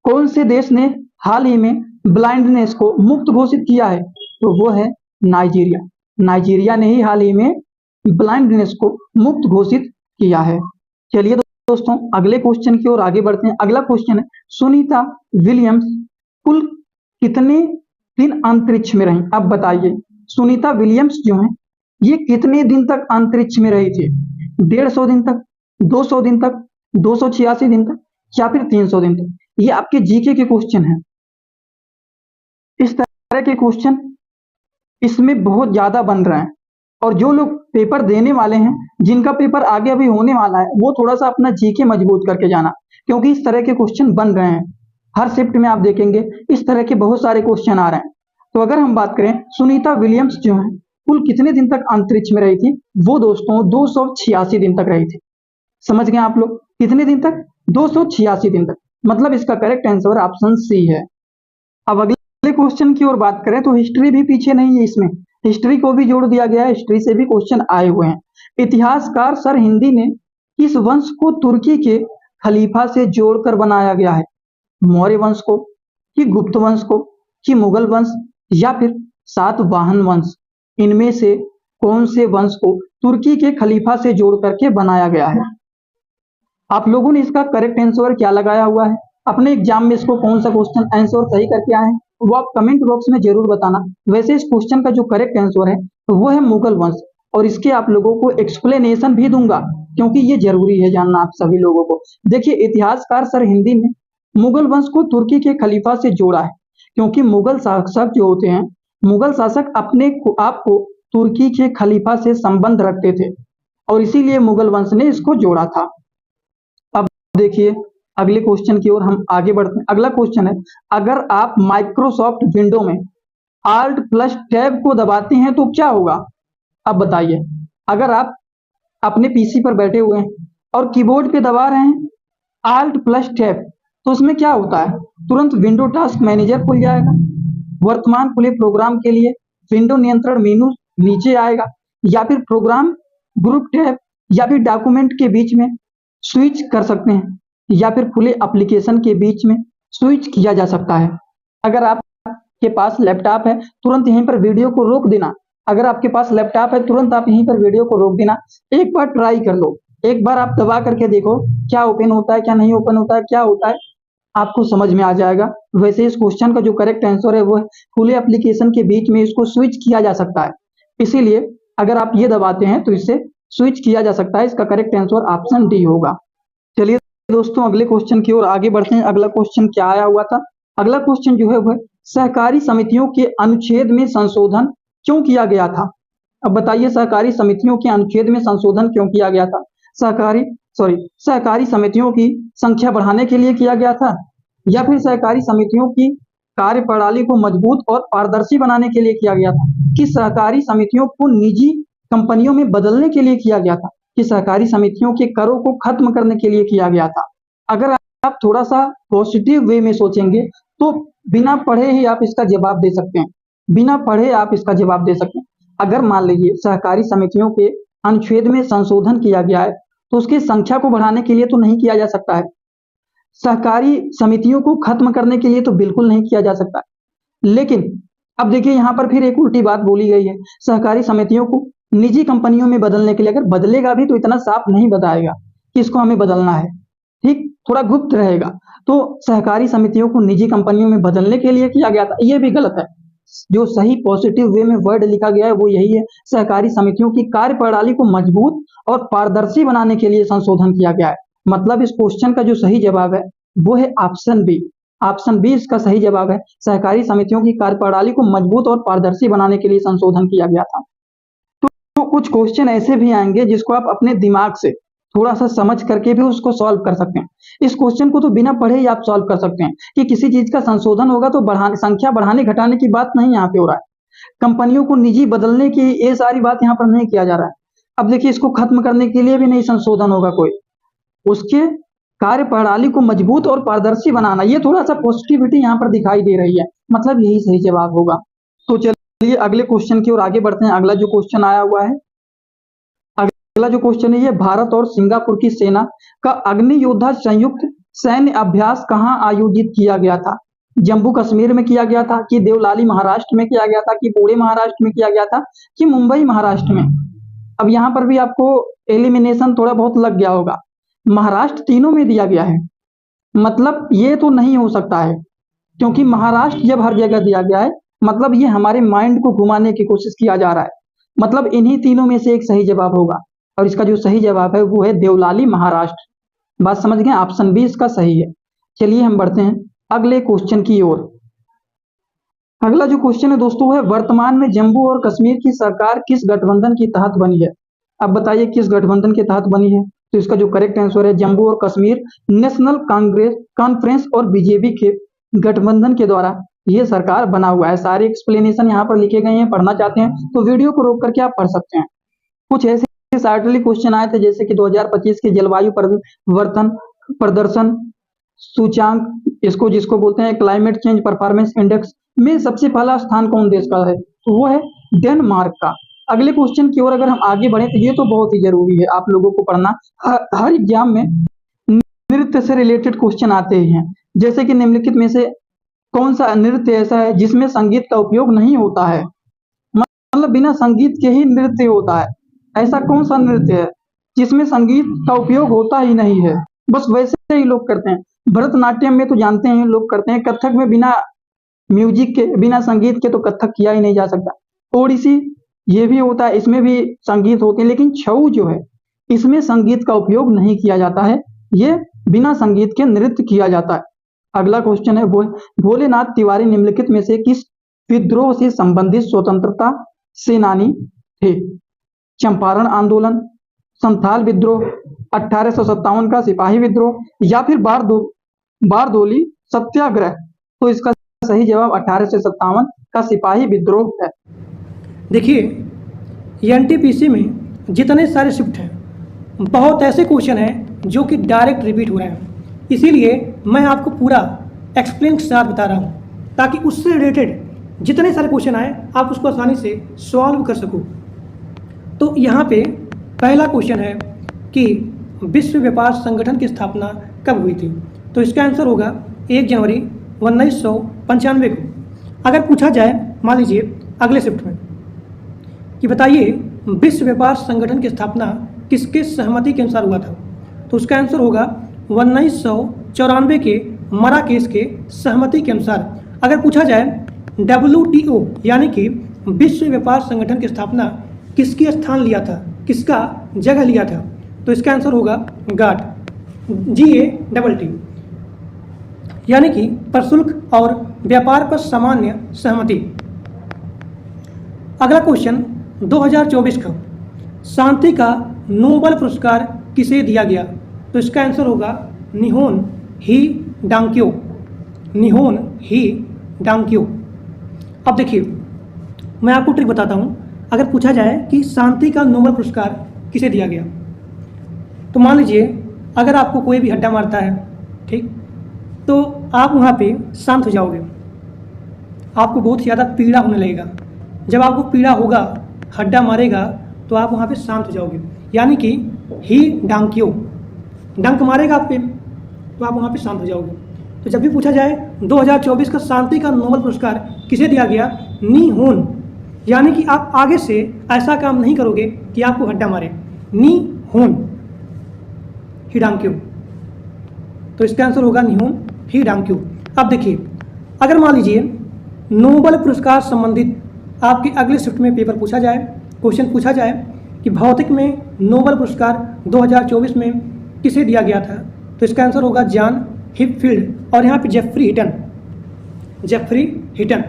कौन से देश ने हाल ही में ब्लाइंडनेस को मुक्त घोषित किया है? तो वो है नाइजीरिया। नाइजीरिया ने ही हाल ही में ब्लाइंडनेस को मुक्त घोषित किया है। चलिए दोस्तों अगले क्वेश्चन की ओर आगे बढ़ते हैं। अगला क्वेश्चन है, सुनीता विलियम्स कुल कितने दिन अंतरिक्ष में रही? अब बताइए, सुनीता विलियम्स जो है ये कितने दिन तक अंतरिक्ष में रही थी? 150 दिन तक, 200 दिन तक, 286 दिन तक, या फिर 300 दिन तक? ये आपके जीके के क्वेश्चन है। इस तरह के क्वेश्चन इसमें बहुत ज्यादा बन रहे हैं, और जो लोग पेपर देने वाले हैं, जिनका पेपर आगे अभी होने वाला है, वो थोड़ा सा अपना जीके मजबूत करके जाना, क्योंकि इस तरह के क्वेश्चन बन रहे हैं। हर शिफ्ट में आप देखेंगे इस तरह के बहुत सारे क्वेश्चन आ रहे हैं। तो अगर हम बात करें सुनीता विलियम्स जो है कुल कितने दिन तक अंतरिक्ष में रही थी, वो दोस्तों 286 दिन तक रही थी। समझ गए आप लोग? कितने दिन तक? 286 दिन तक। मतलब इसका करेक्ट आंसर ऑप्शन सी है। अब अगले क्वेश्चन की ओर बात करें तो हिस्ट्री भी पीछे नहीं है, इसमें हिस्ट्री को भी जोड़ दिया गया है, हिस्ट्री से भी क्वेश्चन आए हुए हैं। इतिहासकार सर हिंदी ने किस वंश को तुर्की के खलीफा से जोड़कर बनाया गया है? मौर्य वंश को, कि गुप्त वंश को, कि मुगल वंश, या फिर सातवाहन वंश? इनमें से कौन से वंश को तुर्की के खलीफा से जोड़ करके बनाया गया है? आप लोगों ने इसका करेक्ट आंसर क्या लगाया हुआ है? अपने एग्जाम में इसको कौन सा क्वेश्चन आंसर सही करके आए हैं वो आप कमेंट बॉक्स में जरूर बताना। वैसे इस क्वेश्चन का जो करेक्ट आंसर है वो है मुगल वंश, और इसके आप लोगों को एक्सप्लेनेशन भी दूंगा, क्योंकि ये जरूरी है जानना आप सभी लोगों को। देखिए, इतिहासकार सर हिंदी ने मुगल वंश को तुर्की के खलीफा से जोड़ा है, क्योंकि मुगल शासक जो होते हैं, मुगल शासक अपने आप को तुर्की के खलीफा से संबंध रखते थे, और इसीलिए मुगल वंश ने इसको जोड़ा था। अब देखिए अगले क्वेश्चन की ओर हम आगे बढ़ते हैं। अगला क्वेश्चन है, अगर आप माइक्रोसॉफ्ट विंडो में Alt प्लस टैब को दबाते हैं तो क्या होगा? अब बताइए, अगर आप अपने पीसी पर बैठे हुए हैं और कीबोर्ड पे दबा रहे हैं Alt प्लस टैब, तो उसमें क्या होता है? तुरंत विंडो टास्क मैनेजर खुल जाएगा, वर्तमान खुले प्रोग्राम के लिए विंडो नियंत्रण मेनू नीचे आएगा, या फिर प्रोग्राम, ग्रुप टैब, या फिर डॉक्यूमेंट के बीच में स्विच कर सकते हैं, या फिर खुले एप्लीकेशन के बीच में स्विच किया जा सकता है। अगर आपके पास लैपटॉप है तुरंत यहीं पर वीडियो को रोक देना। अगर आपके पास लैपटॉप है तुरंत आप यहीं पर वीडियो को रोक देना, एक बार ट्राई कर लो, एक बार आप दबा करके देखो क्या ओपन होता है, क्या नहीं ओपन होता है, क्या होता है, आपको समझ में आ जाएगा। वैसे इस क्वेश्चन का जो करेक्ट आंसर है वो है खुले एप्लीकेशन के बीच में इसको स्विच किया जा सकता है, इसीलिए अगर आप ये दबाते हैं तो इससे स्विच किया जा सकता है। इसका करेक्ट आंसर ऑप्शन डी होगा। चलिए दोस्तों अगले क्वेश्चन की ओर आगे बढ़ते हैं। अगला क्वेश्चन क्या आया हुआ था? अगला क्वेश्चन जो है वह सहकारी समितियों के अनुच्छेद में संशोधन क्यों किया गया था? अब बताइए, सहकारी समितियों के अनुच्छेद में संशोधन क्यों किया गया था? सहकारी समितियों की संख्या बढ़ाने के लिए किया गया था, या फिर सहकारी समितियों की कार्य प्रणाली को मजबूत और पारदर्शी बनाने के लिए किया गया था, कि सहकारी समितियों को निजी कंपनियों में बदलने के लिए किया गया था, कि सहकारी समितियों के करों को खत्म करने के लिए किया गया था? अगर आप थोड़ा सा पॉजिटिव वे में सोचेंगे तो बिना पढ़े ही आप इसका जवाब दे सकते हैं, बिना पढ़े आप इसका जवाब दे सकते हैं। अगर मान लीजिए सहकारी समितियों के अनुच्छेद में संशोधन किया गया है तो उसकी संख्या को बढ़ाने के लिए तो नहीं किया जा सकता है, सहकारी समितियों को खत्म करने के लिए तो बिल्कुल नहीं किया जा सकता। लेकिन अब देखिए यहाँ पर फिर एक उल्टी बात बोली गई है, सहकारी समितियों को निजी कंपनियों में बदलने के लिए। अगर बदलेगा भी तो इतना साफ नहीं बताएगा कि इसको हमें बदलना है, ठीक, थोड़ा गुप्त रहेगा। तो सहकारी समितियों को निजी कंपनियों में बदलने के लिए किया गया था, ये भी गलत है। जो सही पॉजिटिव वे में वर्ड लिखा गया है वो यही है, सहकारी समितियों की कार्य प्रणाली को मजबूत और पारदर्शी बनाने के लिए संशोधन किया गया है। मतलब इस क्वेश्चन का जो सही जवाब है वो है ऑप्शन बी। ऑप्शन बी इसका सही जवाब है, सहकारी समितियों की कार्य प्रणाली को मजबूत और पारदर्शी बनाने के लिए संशोधन किया गया था। तो कुछ क्वेश्चन ऐसे भी आएंगे जिसको आप अपने दिमाग से थोड़ा सा समझ करके भी उसको सॉल्व कर सकते हैं। इस क्वेश्चन को तो बिना पढ़े ही आप सॉल्व कर सकते हैं कि किसी चीज का संशोधन होगा तो संख्या बढ़ाने घटाने की बात नहीं यहाँ पे हो रहा है, कंपनियों को निजी बदलने की ये सारी बात यहाँ पर नहीं किया जा रहा है। अब देखिए, इसको खत्म करने के लिए भी नहीं संशोधन होगा कोई, उसके कार्य प्रणाली को मजबूत और पारदर्शी बनाना, ये थोड़ा सा पॉजिटिविटी यहाँ पर दिखाई दे रही है, मतलब यही सही जवाब होगा। तो चलिए अगले क्वेश्चन की ओर आगे बढ़ते हैं। अगला जो क्वेश्चन आया हुआ है, अगला जो क्वेश्चन है ये भारत और सिंगापुर की सेना का अग्नि योद्धा संयुक्त सैन्य अभ्यास कहां आयोजित किया गया था? जम्मू कश्मीर में किया गया था, कि देवलाली महाराष्ट्र में किया गया था, कि पुणे महाराष्ट्र में किया गया था, कि मुंबई महाराष्ट्र में? अब यहाँ पर भी आपको एलिमिनेशन थोड़ा बहुत लग गया होगा, महाराष्ट्र तीनों में दिया गया है। मतलब ये तो नहीं हो सकता है, क्योंकि महाराष्ट्र जब हर जगह दिया गया है मतलब ये हमारे माइंड को घुमाने की कोशिश किया जा रहा है। मतलब इन्हीं तीनों में से एक सही जवाब होगा, और इसका जो सही जवाब है वो है देवलाली, महाराष्ट्र। बात समझ गए? ऑप्शन बी इसका सही है। चलिए हम बढ़ते हैं अगले क्वेश्चन की ओर। अगला जो क्वेश्चन है दोस्तों है, वर्तमान में जम्मू और कश्मीर की सरकार किस गठबंधन के तहत बनी है? अब बताइए किस गठबंधन के तहत बनी है? तो इसका जो करेक्ट आंसर है जम्मू और कश्मीर नेशनल कांग्रेस कॉन्फ्रेंस और बीजेपी के गठबंधन के द्वारा ये सरकार बना हुआ है। सारे एक्सप्लेनेशन यहाँ पर लिखे गए हैं, पढ़ना चाहते हैं तो वीडियो को रोक करके आप पढ़ सकते हैं। कुछ ऐसे सार्टली क्वेश्चन आए थे जैसे कि 2025 के जलवायु परिवर्तन प्रदर्शन सूचांक, इसको जिसको बोलते हैं क्लाइमेट चेंज परफॉर्मेंस इंडेक्स में सबसे पहला स्थान कौन देश का है? तो वो है डेनमार्क का। अगले क्वेश्चन की ओर अगर हम आगे बढ़े तो ये तो बहुत ही जरूरी है आप लोगों को पढ़ना। हर एग्जाम में नृत्य से रिलेटेड क्वेश्चन आते ही हैं, जैसे कि निम्नलिखित में से कौन सा नृत्य ऐसा है जिसमें संगीत का उपयोग नहीं होता है? मतलब बिना संगीत के ही नृत्य होता है। ऐसा कौन सा नृत्य है जिसमें संगीत का उपयोग होता ही नहीं है? बस वैसे ही लोग करते हैं। भरतनाट्यम में तो जानते हैं लोग करते हैं, कथक में बिना म्यूजिक के बिना संगीत के तो कथक किया ही नहीं जा सकता। ओडिसी ये भी होता है, इसमें भी संगीत होते हैं, लेकिन छऊ जो है इसमें संगीत का उपयोग नहीं किया जाता है, ये बिना संगीत के नृत्य किया जाता है। अगला क्वेश्चन है भोलेनाथ तिवारी निम्नलिखित में से किस विद्रोह से संबंधित स्वतंत्रता सेनानी थे? चंपारण आंदोलन, संथाल विद्रोह, 1857 का सिपाही विद्रोह या फिर बारदोली सत्याग्रह? तो इसका सही जवाब 1857 का सिपाही विद्रोह है। देखिए एनटीपीसी में जितने सारे शिफ्ट हैं बहुत ऐसे क्वेश्चन हैं जो कि डायरेक्ट रिपीट हो रहे हैं, इसीलिए मैं आपको पूरा एक्सप्लेन के साथ बता रहा हूँ ताकि उससे रिलेटेड जितने सारे क्वेश्चन आए आप उसको आसानी से सॉल्व कर सको। तो यहाँ पे पहला क्वेश्चन है कि विश्व व्यापार संगठन की स्थापना कब हुई थी? तो इसका आंसर होगा 1 जनवरी 1995 को। अगर पूछा जाए मान लीजिए अगले शिफ्ट में कि बताइए विश्व व्यापार संगठन की स्थापना किसके सहमति के अनुसार हुआ था, तो उसका आंसर होगा 1994 के मराकेश के सहमति के अनुसार। अगर पूछा जाए WTO यानी कि विश्व व्यापार संगठन की स्थापना किसकी स्थान लिया था, किसका जगह लिया था, तो इसका आंसर होगा गाट, GATT, यानी कि प्रशुल्क और व्यापार पर सामान्य सहमति। अगला क्वेश्चन 2024 का शांति का नोबेल पुरस्कार किसे दिया गया? तो इसका आंसर होगा निहोन ही डांक्यो, निहोन ही डांक्यो। अब देखिए मैं आपको ट्रिक बताता हूँ। अगर पूछा जाए कि शांति का नोबेल पुरस्कार किसे दिया गया, तो मान लीजिए अगर आपको कोई भी हड्डा मारता है, ठीक, तो आप वहाँ पे शांत हो जाओगे, आपको बहुत ज़्यादा पीड़ा होने लगेगा। जब आपको पीड़ा होगा, हड्डा मारेगा, तो आप वहाँ पे शांत हो जाओगे, यानी कि ही डांक्यो, डंक मारेगा आप पे तो आप वहाँ पे शांत हो जाओगे। तो जब भी पूछा जाए 2024 का शांति का नोबेल पुरस्कार किसे दिया गया, निहोन, यानी कि आप आगे से ऐसा काम नहीं करोगे कि आपको हड्डा मारे, निहोन ही डांक्यो। तो इसका आंसर होगा निहोन ही डांक्यो। अब देखिए अगर मान लीजिए नोबेल पुरस्कार संबंधित आपके अगले शिफ्ट में पेपर पूछा जाए, क्वेश्चन पूछा जाए कि भौतिक में नोबेल पुरस्कार 2024 में किसे दिया गया था, तो इसका आंसर होगा जॉन हिपफील्ड और यहाँ पे जेफरी हिटन, जेफरी हिटन।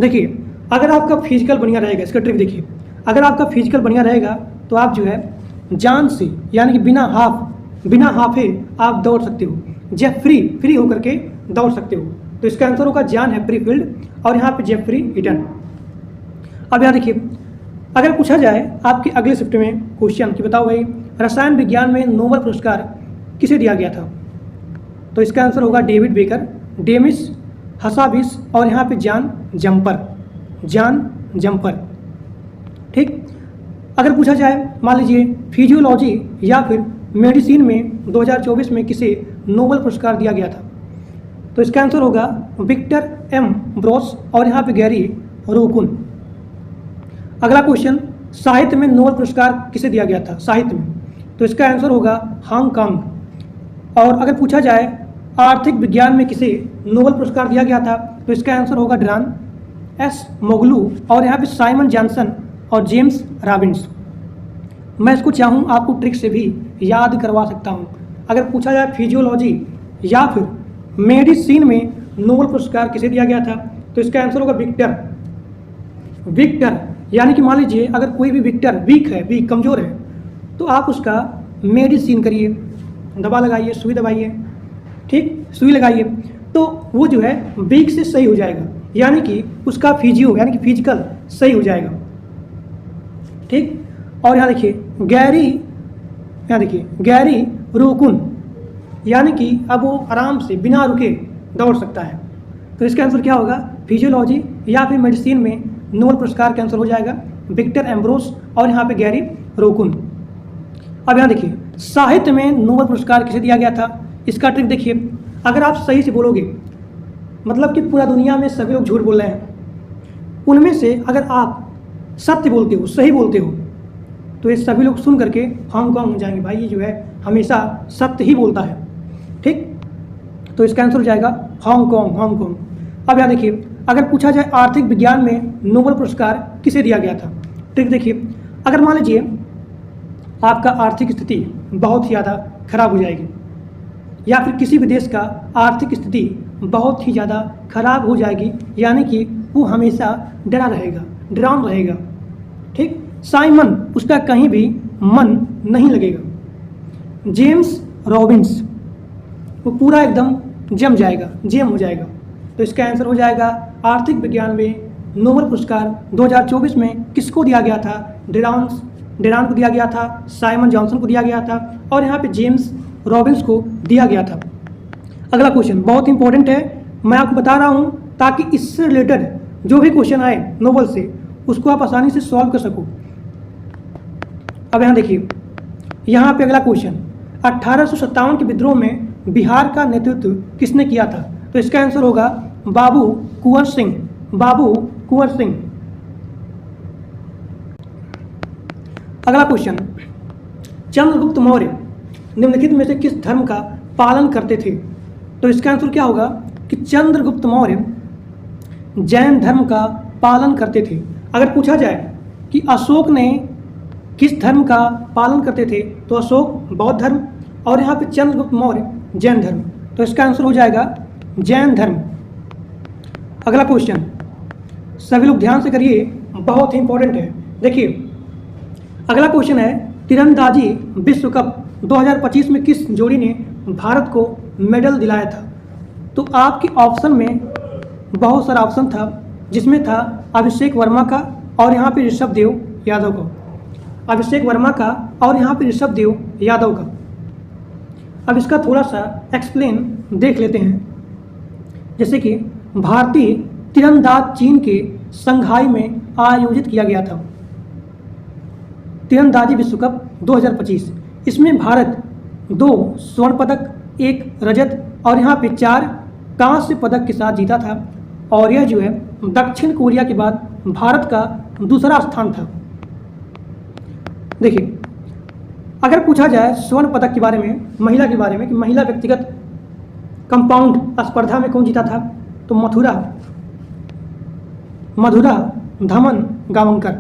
देखिए अगर आपका फिजिकल बढ़िया रहेगा, इसका ट्रिक देखिए, अगर आपका फिजिकल बढ़िया रहेगा तो आप जो है जान से यानी कि बिना हाफे आप दौड़ सकते हो, फ्री होकर के दौड़ सकते हो। तो इसका आंसर होगा जॉन हेफरी फील्ड और यहाँ पे जेफरी हिटन। अब यहाँ देखिए अगर पूछा जाए आपके अगले शिफ्ट में क्वेश्चन कि बताओ भाई रसायन विज्ञान में नोबेल पुरस्कार किसे दिया गया था, तो इसका आंसर होगा डेविड बेकर, डेमिस हसाबिस और यहाँ पे जॉन जम्पर। ठीक, अगर पूछा जाए मान लीजिए फिजियोलॉजी या फिर मेडिसिन में 2024 में किसे नोबेल पुरस्कार दिया गया था, तो इसका आंसर होगा विक्टर एम ब्रोस और यहाँ पे गैरी रोकुन। अगला क्वेश्चन साहित्य में नोबेल पुरस्कार किसे दिया गया था, साहित्य में, तो इसका आंसर होगा हांगकांग और अगर पूछा जाए आर्थिक विज्ञान में किसे नोबेल पुरस्कार दिया गया था, तो इसका आंसर होगा ड्रान एस मोगलू, और यहाँ पे साइमन जॉनसन और जेम्स रॉबिन्स। मैं इसको चाहूँ आपको ट्रिक से भी याद करवा सकता हूँ। अगर पूछा जाए फिजियोलॉजी या फिर मेडिसिन में नोबेल पुरस्कार किसे दिया गया था, तो इसका आंसर होगा विक्टर। विक्टर यानी कि मान लीजिए अगर कोई भी विक्टर वीक है, वीक कमज़ोर है, तो आप उसका मेडिसिन करिए, दवा लगाइए, सुई दबाइए, ठीक, सुई लगाइए, तो वो जो है वीक से सही हो जाएगा, यानी कि उसका फिजियो यानी कि फिजिकल सही हो जाएगा, ठीक। और यहाँ देखिए गैरी रोकुन, यानी कि अब वो आराम से बिना रुके दौड़ सकता है। तो इसका आंसर क्या होगा, फिजियोलॉजी या फिर मेडिसिन में नोबेल पुरस्कार का आंसर हो जाएगा विक्टर एम्ब्रोस, और यहाँ पे गैरी रोकुन। अब यहाँ देखिए साहित्य में नोबेल पुरस्कार किसे दिया गया था, इसका ट्रिक देखिए। अगर आप सही से बोलोगे, मतलब कि पूरा दुनिया में सभी लोग झूठ बोल रहे हैं, उनमें से अगर आप सत्य बोलते हो, सही बोलते हो, तो ये सभी लोग सुन करके हांगकांग हो जाएंगे, भाई ये जो है हमेशा सत्य ही बोलता है, ठीक। तो इसका आंसर हो जाएगा हांगकांग। अब यहाँ देखिए अगर पूछा जाए आर्थिक विज्ञान में नोबेल पुरस्कार किसे दिया गया था, ट्रिक देखिए। अगर मान लीजिए आपका आर्थिक स्थिति बहुत ही ज़्यादा खराब हो जाएगी, या फिर किसी भी देश का आर्थिक स्थिति बहुत ही ज़्यादा खराब हो जाएगी, यानी कि वो हमेशा डराउन रहेगा, ठीक। साइमन, उसका कहीं भी मन नहीं लगेगा। जेम्स रॉबिन्स, वो पूरा एकदम जेम हो जाएगा। तो इसका आंसर हो जाएगा आर्थिक विज्ञान में नोबेल पुरस्कार 2024 में किसको दिया गया था, डेरान को दिया गया था, साइमन जॉनसन को दिया गया था, और यहाँ पे जेम्स रॉबिन्स को दिया गया था। अगला क्वेश्चन बहुत इंपॉर्टेंट है, मैं आपको बता रहा हूँ ताकि इससे रिलेटेड जो भी क्वेश्चन आए नोबेल से, उसको आप आसानी से सॉल्व कर सको। अब यहाँ देखिए, यहाँ पे अगला क्वेश्चन, 1857 के विद्रोह में बिहार का नेतृत्व किसने किया था, तो इसका आंसर होगा बाबू कुंवर सिंह। अगला क्वेश्चन, चंद्रगुप्त मौर्य निम्नलिखित में से किस धर्म का पालन करते थे, तो इसका आंसर क्या होगा कि चंद्रगुप्त मौर्य जैन धर्म का पालन करते थे। अगर पूछा जाए कि अशोक ने किस धर्म का पालन करते थे, तो अशोक बौद्ध धर्म, और यहाँ पे चंद्रगुप्त मौर्य जैन धर्म, तो इसका आंसर हो जाएगा जैन धर्म। अगला क्वेश्चन सभी लोग ध्यान से करिए, बहुत ही इंपॉर्टेंट है। देखिए अगला क्वेश्चन है, तीरंदाजी विश्व कप 2025 में किस जोड़ी ने भारत को मेडल दिलाया था, तो आपके ऑप्शन में बहुत सारा ऑप्शन था, जिसमें था अभिषेक वर्मा का और यहाँ पे ऋषभ देव यादव का, अभिषेक वर्मा का और यहाँ पे ऋषभ देव यादव का। अब इसका थोड़ा सा एक्सप्लेन देख लेते हैं। जैसे कि भारतीय तीरंदाज चीन के संघाई में आयोजित किया गया था तीरंदाजी विश्व कप 2025। इसमें भारत 2 स्वर्ण पदक, 1 रजत और यहाँ पे 4 कांस्य पदक के साथ जीता था, और यह जो है दक्षिण कोरिया के बाद भारत का दूसरा स्थान था। देखिए अगर पूछा जाए स्वर्ण पदक के बारे में, महिला के बारे में, कि महिला व्यक्तिगत कंपाउंड स्पर्धा में कौन जीता था, तो मधुरा धमन गावंकर।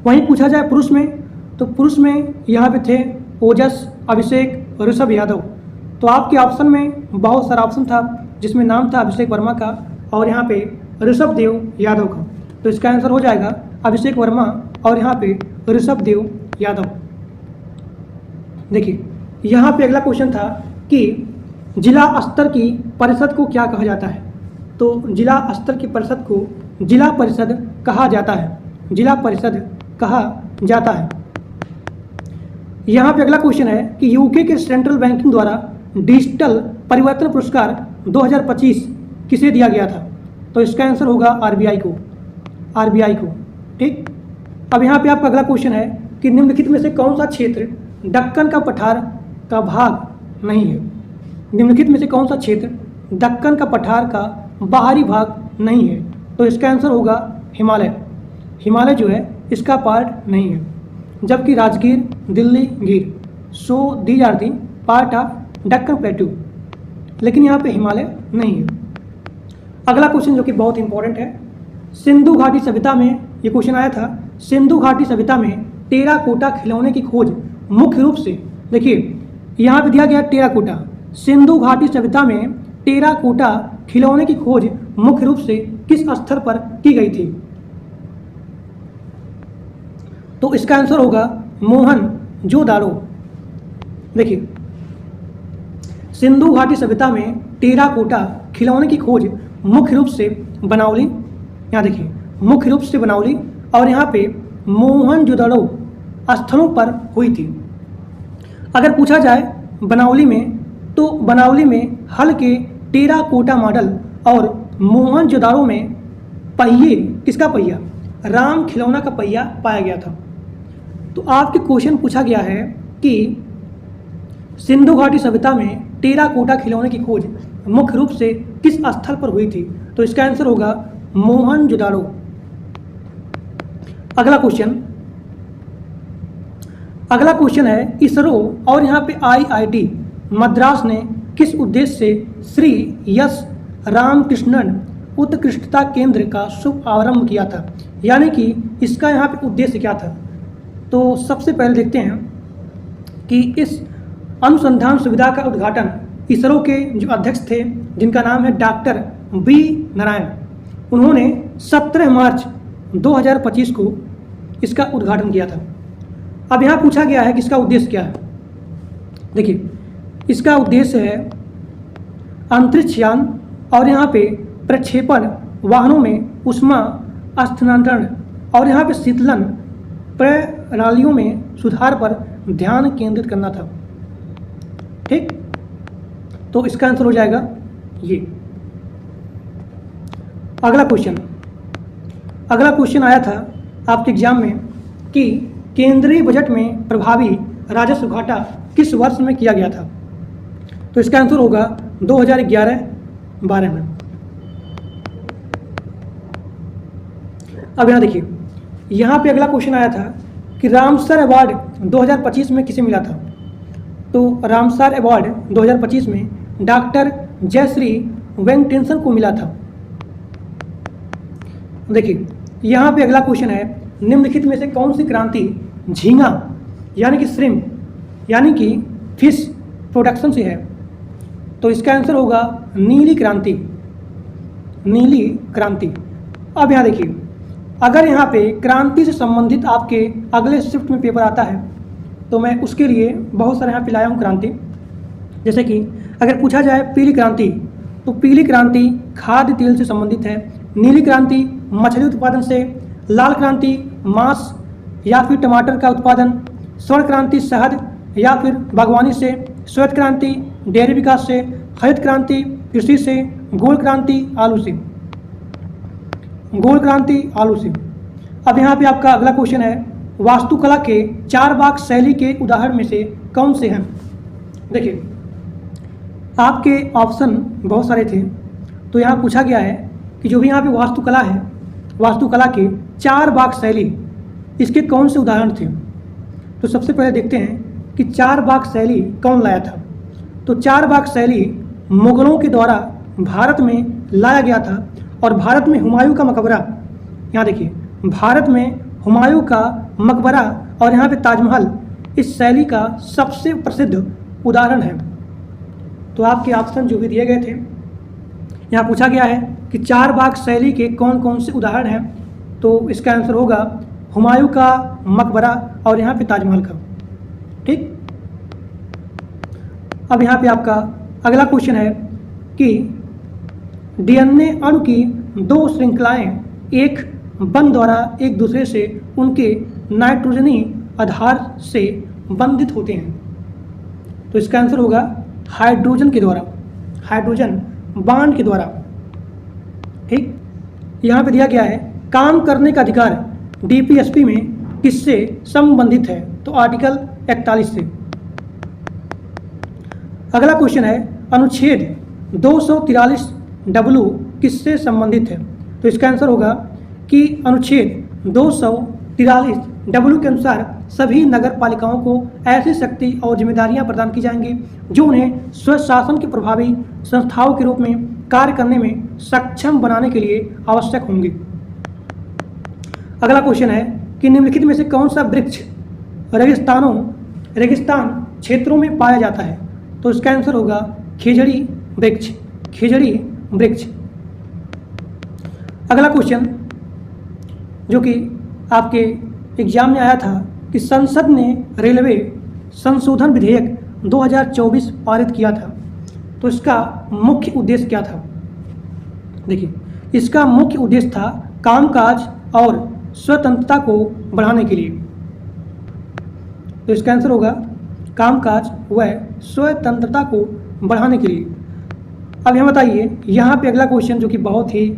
वहीं पूछा जाए पुरुष में, तो पुरुष में यहाँ पे थे ओजस, अभिषेक, ऋषभ यादव। तो आपके ऑप्शन में बहुत सारा ऑप्शन था, जिसमें नाम था अभिषेक वर्मा का और यहाँ पे ऋषभ देव यादव का। तो इसका आंसर हो जाएगा अभिषेक वर्मा और यहाँ पे ऋषभ देव यादव। देखिए यहाँ पे अगला क्वेश्चन था कि जिला स्तर की परिषद को क्या कहा जाता है, तो जिला स्तर की परिषद को जिला परिषद कहा जाता है, जिला परिषद कहा जाता है। यहाँ पे अगला क्वेश्चन है कि यूके के सेंट्रल बैंकिंग द्वारा डिजिटल परिवर्तन पुरस्कार 2025 किसे दिया गया था, तो इसका आंसर होगा आरबीआई को, ठीक। अब यहाँ पे आपका अगला क्वेश्चन है कि निम्नलिखित में से कौन सा क्षेत्र दक्कन का पठार का भाग नहीं है, निम्नलिखित में से कौन सा क्षेत्र दक्कन का पठार का बाहरी भाग नहीं है, तो इसका आंसर होगा हिमालय जो है इसका पार्ट नहीं है, जबकि Rajgir, Delhi, Gir, so these are the part of Deccan plateau, लेकिन यहाँ पे हिमालय नहीं है। अगला क्वेश्चन जो कि बहुत इंपॉर्टेंट है, सिंधु घाटी सभ्यता में ये क्वेश्चन आया था, सिंधु घाटी सभ्यता में टेराकोटा खिलौने की खोज मुख्य रूप से, देखिए यहाँ पे दिया गया टेराकोटा, सिंधु घाटी सभ्यता में टेराकोटा खिलौने की खोज मुख्य रूप से किस स्तर पर की गई थी? तो इसका आंसर होगा मोहनजोदाड़ो। देखिए सिंधु घाटी सभ्यता में टेराकोटा खिलौने की खोज मुख्य रूप से बनावली, यहाँ देखिए मुख्य रूप से बनावली और यहाँ पे मोहनजोदाड़ो स्थलों पर हुई थी। अगर पूछा जाए बनावली में, तो बनावली में हल के टेराकोटा मॉडल और मोहनजोदाड़ो में पहिए, किसका पहिया? राम खिलौना का पहिया पाया गया था। तो आपके क्वेश्चन पूछा गया है कि सिंधु घाटी सभ्यता में टेराकोटा खिलौने की खोज मुख्य रूप से किस स्थल पर हुई थी? तो इसका आंसर होगा मोहनजोदाड़ो। अगला क्वेश्चन है, इसरो और यहाँ पे IIT मद्रास ने किस उद्देश्य से श्री यस रामकृष्णन उत्कृष्टता केंद्र का शुभ आरंभ किया था? यानी कि इसका यहाँ पे उद्देश्य क्या था? तो सबसे पहले देखते हैं कि इस अनुसंधान सुविधा का उद्घाटन इसरो के जो अध्यक्ष थे, जिनका नाम है डॉक्टर बी नारायण, उन्होंने 17 मार्च 2025 को इसका उद्घाटन किया था। अब यहाँ पूछा गया है कि इसका उद्देश्य क्या है। देखिए इसका उद्देश्य है अंतरिक्ष यान और यहाँ पे प्रक्षेपण वाहनों में उष्मा स्थानांतरण और यहाँ पे शीतलन प्रणालियों में सुधार पर ध्यान केंद्रित करना था। ठीक, तो इसका आंसर हो जाएगा ये। अगला क्वेश्चन आया था आपके एग्जाम में कि केंद्रीय बजट में प्रभावी राजस्व घाटा किस वर्ष में किया गया था? तो इसका आंसर होगा 2011-12 में। अब यहाँ देखिए, यहाँ पे अगला क्वेश्चन आया था कि रामसर अवार्ड 2025 में किसे मिला था? तो रामसर अवार्ड 2025 में डॉक्टर जयश्री वेंकटेशन को मिला था। देखिए यहाँ पे अगला क्वेश्चन है, निम्नलिखित में से कौन सी क्रांति झींगा यानी कि श्रिम्प यानी कि फिश प्रोडक्शन से है? तो इसका आंसर होगा नीली क्रांति। अब यहाँ देखिए, अगर यहाँ पे क्रांति से संबंधित आपके अगले शिफ्ट में पेपर आता है तो मैं उसके लिए बहुत सारे यहाँ पे लाया हूँ क्रांति। जैसे कि अगर पूछा जाए पीली क्रांति, तो पीली क्रांति खाद्य तेल से संबंधित है, नीली क्रांति मछली उत्पादन से, लाल क्रांति मांस या फिर टमाटर का उत्पादन, स्वर्ण क्रांति शहद या फिर बागवानी से, श्वेत क्रांति डेयरी विकास से, हरित क्रांति कृषि से, गोल्ड क्रांति आलू से। अब यहाँ पे आपका अगला क्वेश्चन है, वास्तुकला के चारबाग शैली के उदाहरण में से कौन से हैं? देखिए आपके ऑप्शन बहुत सारे थे, तो यहाँ पूछा गया है कि जो भी यहाँ पे वास्तुकला है, वास्तुकला के चारबाग शैली, इसके कौन से उदाहरण थे? तो सबसे पहले देखते हैं कि चारबाग शैली कौन लाया था। तो चारबाग शैली मुगलों के द्वारा भारत में लाया गया था और भारत में हुमायूं का मकबरा, यहाँ देखिए भारत में हुमायूं का मकबरा और यहाँ पे ताजमहल इस शैली का सबसे प्रसिद्ध उदाहरण है। तो आपके ऑप्शन जो भी दिए गए थे, यहाँ पूछा गया है कि चारबाग शैली के कौन कौन से उदाहरण हैं, तो इसका आंसर होगा हुमायूं का मकबरा और यहाँ पे ताजमहल का। ठीक, अब यहाँ पे आपका अगला क्वेश्चन है कि डीएनए अणु की दो श्रृंखलाएं एक बंध द्वारा एक दूसरे से उनके नाइट्रोजनी आधार से बंधित होते हैं। तो इसका आंसर होगा हाइड्रोजन के द्वारा, हाइड्रोजन बांड के द्वारा। ठीक, यहाँ पे दिया गया है काम करने का अधिकार डीपीएसपी में किससे संबंधित है? तो आर्टिकल 41 से। अगला क्वेश्चन है अनुच्छेद 243W किससे संबंधित है? तो इसका आंसर होगा कि अनुच्छेद 243W के अनुसार सभी नगर पालिकाओं को ऐसी शक्ति और जिम्मेदारियां प्रदान की जाएंगी जो उन्हें स्वशासन की प्रभावी संस्थाओं के रूप में कार्य करने में सक्षम बनाने के लिए आवश्यक होंगी। अगला क्वेश्चन है कि निम्नलिखित में से कौन सा वृक्ष रेगिस्तान क्षेत्रों में पाया जाता है? तो इसका आंसर होगा खेजड़ी वृक्ष। खेजड़ी वृक्ष। अगला क्वेश्चन जो कि आपके एग्जाम में आया था कि संसद ने रेलवे संशोधन विधेयक 2024 पारित किया था, तो इसका मुख्य उद्देश्य क्या था? देखिए, इसका मुख्य उद्देश्य था कामकाज और स्वतंत्रता को बढ़ाने के लिए। तो इसका आंसर होगा कामकाज व स्वतंत्रता को बढ़ाने के लिए। अब यहाँ बताइए, यहाँ पे अगला क्वेश्चन जो कि बहुत ही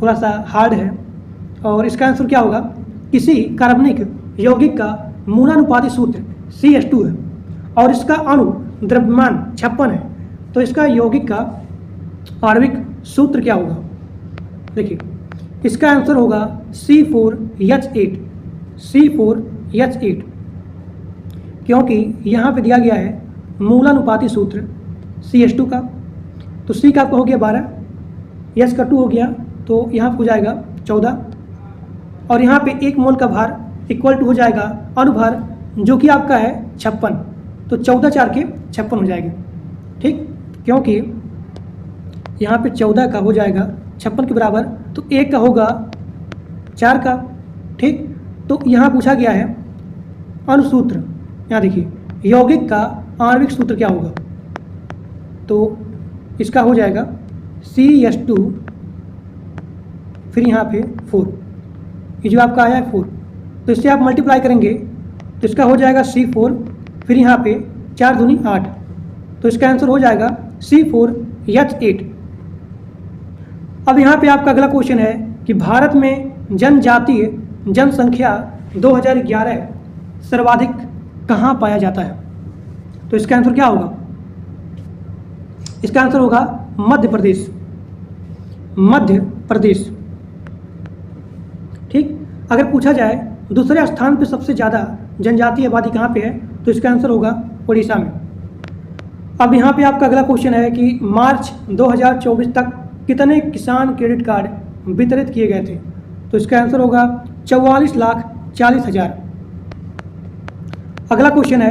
थोड़ा सा हार्ड है, और इसका आंसर क्या होगा? किसी कार्बनिक यौगिक का मूलानुपाती सूत्र CH2 है और इसका अणु द्रव्यमान 56 है, तो इसका यौगिक का आणविक सूत्र क्या होगा? देखिए, इसका आंसर होगा C4H8। C4H8, क्योंकि यहाँ पे दिया गया है मूलानुपाती सूत्र CH2 का, तो C का आपका हो गया 12, H का 2 हो गया, तो यहाँ हो जाएगा 14, और यहाँ पे 1 मोल का भार इक्वल टू हो जाएगा अनुभार जो कि आपका है 56, तो 14 4 के 56 हो जाएगी। ठीक, क्योंकि यहाँ पे 14 का हो जाएगा 56 के बराबर, तो 1 का होगा 4 का। ठीक, तो यहाँ पूछा गया है अनुसूत्र। यहाँ देखिए, यौगिक का आणविक सूत्र क्या होगा? तो इसका हो जाएगा CH2 फिर यहाँ पे 4, ये जो आपका आया है 4, तो इससे आप मल्टीप्लाई करेंगे तो इसका हो जाएगा C4 फिर यहाँ पे 4 दूनी 8, तो इसका आंसर हो जाएगा C4H8। अब यहाँ पे आपका अगला क्वेश्चन है कि भारत में जनजातीय जनसंख्या 2011 सर्वाधिक कहाँ पाया जाता है? तो इसका आंसर क्या होगा? इसका आंसर होगा मध्य प्रदेश। मध्य प्रदेश। ठीक, अगर पूछा जाए दूसरे स्थान पे सबसे ज़्यादा जनजातीय आबादी कहाँ पे है, तो इसका आंसर होगा उड़ीसा में। अब यहाँ पे आपका अगला क्वेश्चन है कि मार्च 2024 तक कितने किसान क्रेडिट कार्ड वितरित किए गए थे? तो इसका आंसर होगा 44,40,000। अगला क्वेश्चन है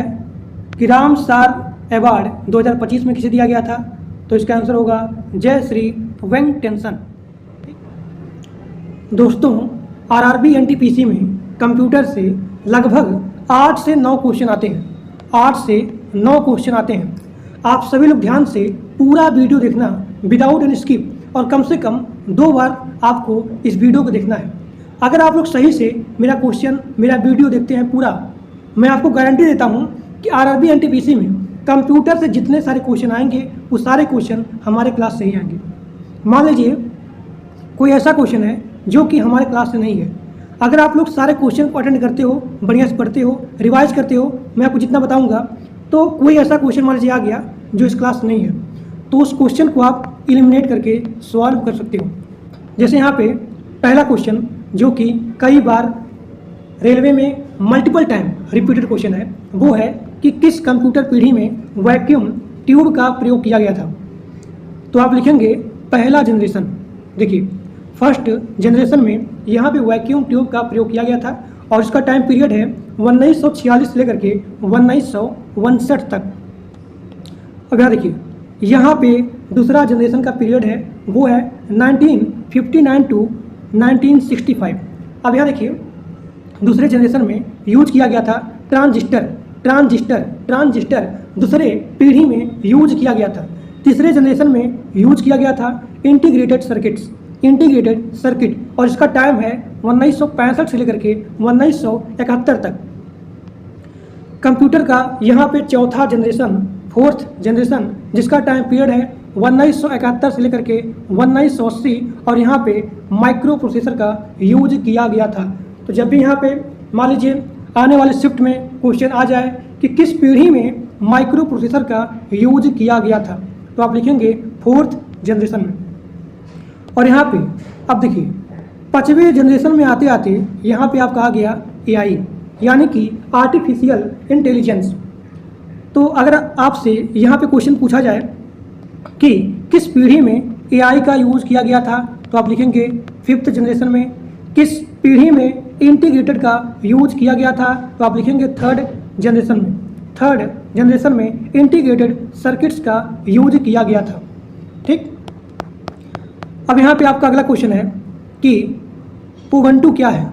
कि रामसार अवार्ड 2025 में किसे दिया गया था? तो इसका आंसर होगा जय श्री वेंकटेशन। दोस्तों, RRB NTPC में कंप्यूटर से लगभग 8 से 9 क्वेश्चन आते हैं। 8 से 9 क्वेश्चन आते हैं। आप सभी लोग ध्यान से पूरा वीडियो देखना विदाउट एनी स्किप, और कम से कम 2 बार आपको इस वीडियो को देखना है। अगर आप लोग सही से मेरा वीडियो देखते हैं पूरा, मैं आपको गारंटी देता हूं कि RRB NTPC में कंप्यूटर से जितने सारे क्वेश्चन आएंगे वो सारे क्वेश्चन हमारे क्लास से ही आएंगे। मान लीजिए कोई ऐसा क्वेश्चन है जो कि हमारे क्लास से नहीं है, अगर आप लोग सारे क्वेश्चन को अटेंड करते हो, बढ़िया से पढ़ते हो, रिवाइज करते हो, मैं आपको जितना बताऊंगा, तो कोई ऐसा क्वेश्चन मान लीजिए आ गया जो इस क्लास से नहीं है, तो उस क्वेश्चन को आप एलिमिनेट करके सॉल्व कर सकते हो। जैसे यहाँ पे पहला क्वेश्चन जो कि कई बार रेलवे में मल्टीपल टाइम रिपीटेड क्वेश्चन है, वो है कि किस कंप्यूटर पीढ़ी में वैक्यूम ट्यूब का प्रयोग किया गया था? तो आप लिखेंगे पहला जनरेशन। देखिए, फर्स्ट जनरेशन में यहाँ पे वैक्यूम ट्यूब का प्रयोग किया गया था और इसका टाइम पीरियड है 1946 से लेकर के 1962 तक। अब यहाँ देखिए, यहाँ पे दूसरा जनरेशन का पीरियड है वो है 1959 टू 1965। अब यहाँ देखिए, दूसरे जनरेशन में यूज किया गया था ट्रांजिस्टर दूसरे पीढ़ी में यूज किया गया था। तीसरे जनरेशन में यूज किया गया था इंटीग्रेटेड सर्किट और इसका टाइम है 1965 से लेकर के 1971 तक। कंप्यूटर का यहाँ पे चौथा जनरेशन, फोर्थ जनरेशन, जिसका टाइम पीरियड है 1971 से लेकर के 1980 और यहाँ पे माइक्रो प्रोसेसर का यूज किया गया था। तो जब भी यहाँ पे मान लीजिए आने वाले शिफ्ट में क्वेश्चन आ जाए कि किस पीढ़ी में माइक्रो प्रोसेसर का यूज किया गया था, तो आप लिखेंगे फोर्थ जनरेशन में। और यहाँ पे अब देखिए, 5वें जनरेशन में आते आते यहाँ पे आपका आ गया AI। यानी कि आर्टिफिशियल इंटेलिजेंस। तो अगर आपसे यहाँ पे क्वेश्चन पूछा जाए कि किस पीढ़ी में एआई का यूज़ किया गया था, तो आप लिखेंगे 5th जनरेशन में। किस पीढ़ी में इंटीग्रेटेड का यूज किया गया था, तो आप लिखेंगे 3rd जनरेशन में। 3rd जनरेशन में इंटीग्रेटेड सर्किट्स का यूज किया गया था। ठीक, अब यहाँ पे आपका अगला क्वेश्चन है कि उबंटू क्या है।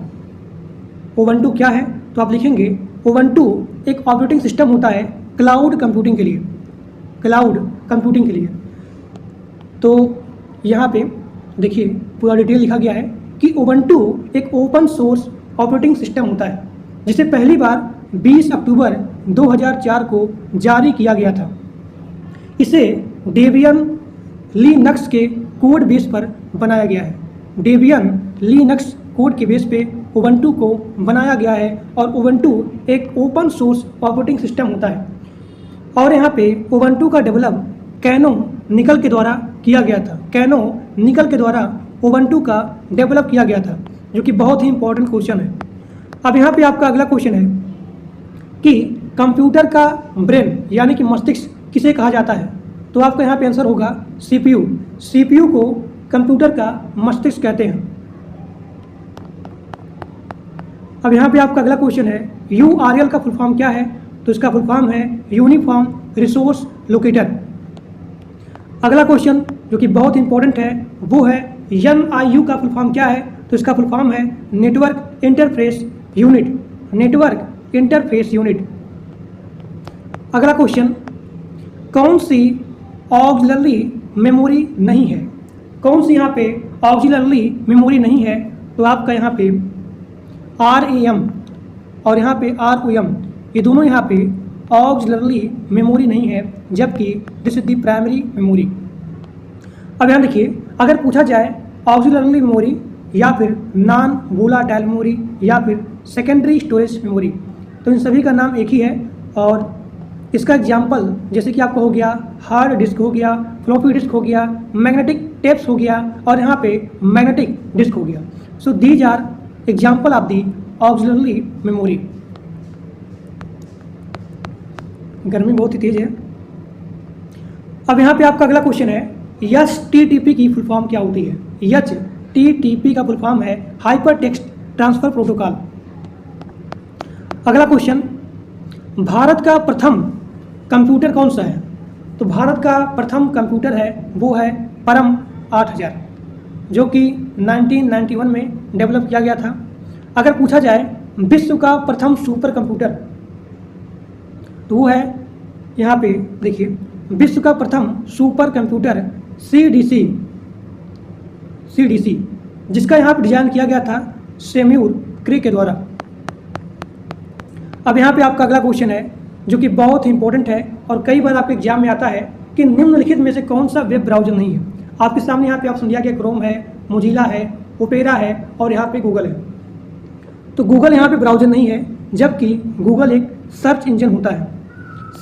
उबंटू क्या है, तो आप लिखेंगे उबंटू एक ऑपरेटिंग सिस्टम होता है क्लाउड कंप्यूटिंग के लिए। क्लाउड कंप्यूटिंग के लिए तो यहाँ पे देखिए पूरा डिटेल लिखा गया है कि उबंटू एक ओपन सोर्स ऑपरेटिंग सिस्टम होता है जिसे पहली बार 20 अक्टूबर 2004 को जारी किया गया था। इसे डेबियन लिनक्स के कोड बेस पर बनाया गया है। डेबियन लिनक्स कोड के बेस पे उबंटू को बनाया गया है और उबंटू एक ओपन सोर्स ऑपरेटिंग सिस्टम होता है। और यहाँ पे उबंटू का डेवलप कैनो निकल के द्वारा किया गया था। कैनो निकल के द्वारा उबंटू का डेवलप किया गया था, जो कि बहुत ही इंपॉर्टेंट क्वेश्चन है। अब यहाँ पे आपका अगला क्वेश्चन है कि कंप्यूटर का ब्रेन यानी कि मस्तिष्क किसे कहा जाता है, तो आपका यहाँ पे आंसर होगा सीपीयू। सीपीयू को कंप्यूटर का मस्तिष्क कहते हैं। अब यहाँ पे आपका अगला क्वेश्चन है यूआरएल का फुल फॉर्म क्या है, तो इसका फुल फॉर्म है यूनिफॉर्म रिसोर्स लोकेटर। अगला क्वेश्चन जो कि बहुत इंपॉर्टेंट है वो है एनआईयू का फुल फॉर्म क्या है, तो इसका फुल फॉर्म है network interface unit. Network interface unit. अगला क्वेश्चन कौन सी ऑक्सिलरी मेमोरी नहीं है, कौन सी यहाँ पे ऑक्सिलरी मेमोरी नहीं है, तो आपका यहाँ पे RAM और यहाँ पे ROM ये दोनों यहाँ पे ऑक्सिलरी मेमोरी नहीं है, जबकि this is the primary memory. अब यहाँ देखिए अगर पूछा जाए ऑक्सिलरी मेमोरी या फिर नॉन वोलाटाइल मेमोरी या फिर सेकेंडरी स्टोरेज मेमोरी, तो इन सभी का नाम एक ही है। और इसका एग्जाम्पल जैसे कि आपका हो गया हार्ड डिस्क हो गया, फ्लॉपी डिस्क हो गया, मैग्नेटिक टेप्स हो गया और यहाँ पे मैग्नेटिक डिस्क हो गया। So these are example of the auxiliary memory. गर्मी बहुत ही तेज है। अब यहाँ पे आपका अगला क्वेश्चन है HTTP की फुल फॉर्म क्या होती है। HTTP का फुल फॉर्म है हाइपर टेक्स्ट ट्रांसफर प्रोटोकॉल। अगला क्वेश्चन भारत का प्रथम कंप्यूटर कौन सा है, तो भारत का प्रथम कंप्यूटर है वो है परम 8000 जो कि 1991 में डेवलप किया गया था। अगर पूछा जाए विश्व का प्रथम सुपर कंप्यूटर, तो वो है यहाँ पे देखिए विश्व का प्रथम सुपर कंप्यूटर CDC जिसका यहाँ पे डिजाइन किया गया था सेम्यूर क्रे के द्वारा। अब यहाँ पे आपका अगला क्वेश्चन है जो कि बहुत ही इंपॉर्टेंट है और कई बार आपके एग्जाम में आता है कि निम्नलिखित में से कौन सा वेब ब्राउजर नहीं है। आपके सामने यहाँ पे ऑप्शन दिया गया क्रोम है, मोजिला है, ओपेरा है और यहाँ पे गूगल है। तो गूगल यहाँ पे ब्राउजर नहीं है, जबकि गूगल एक सर्च इंजन होता है।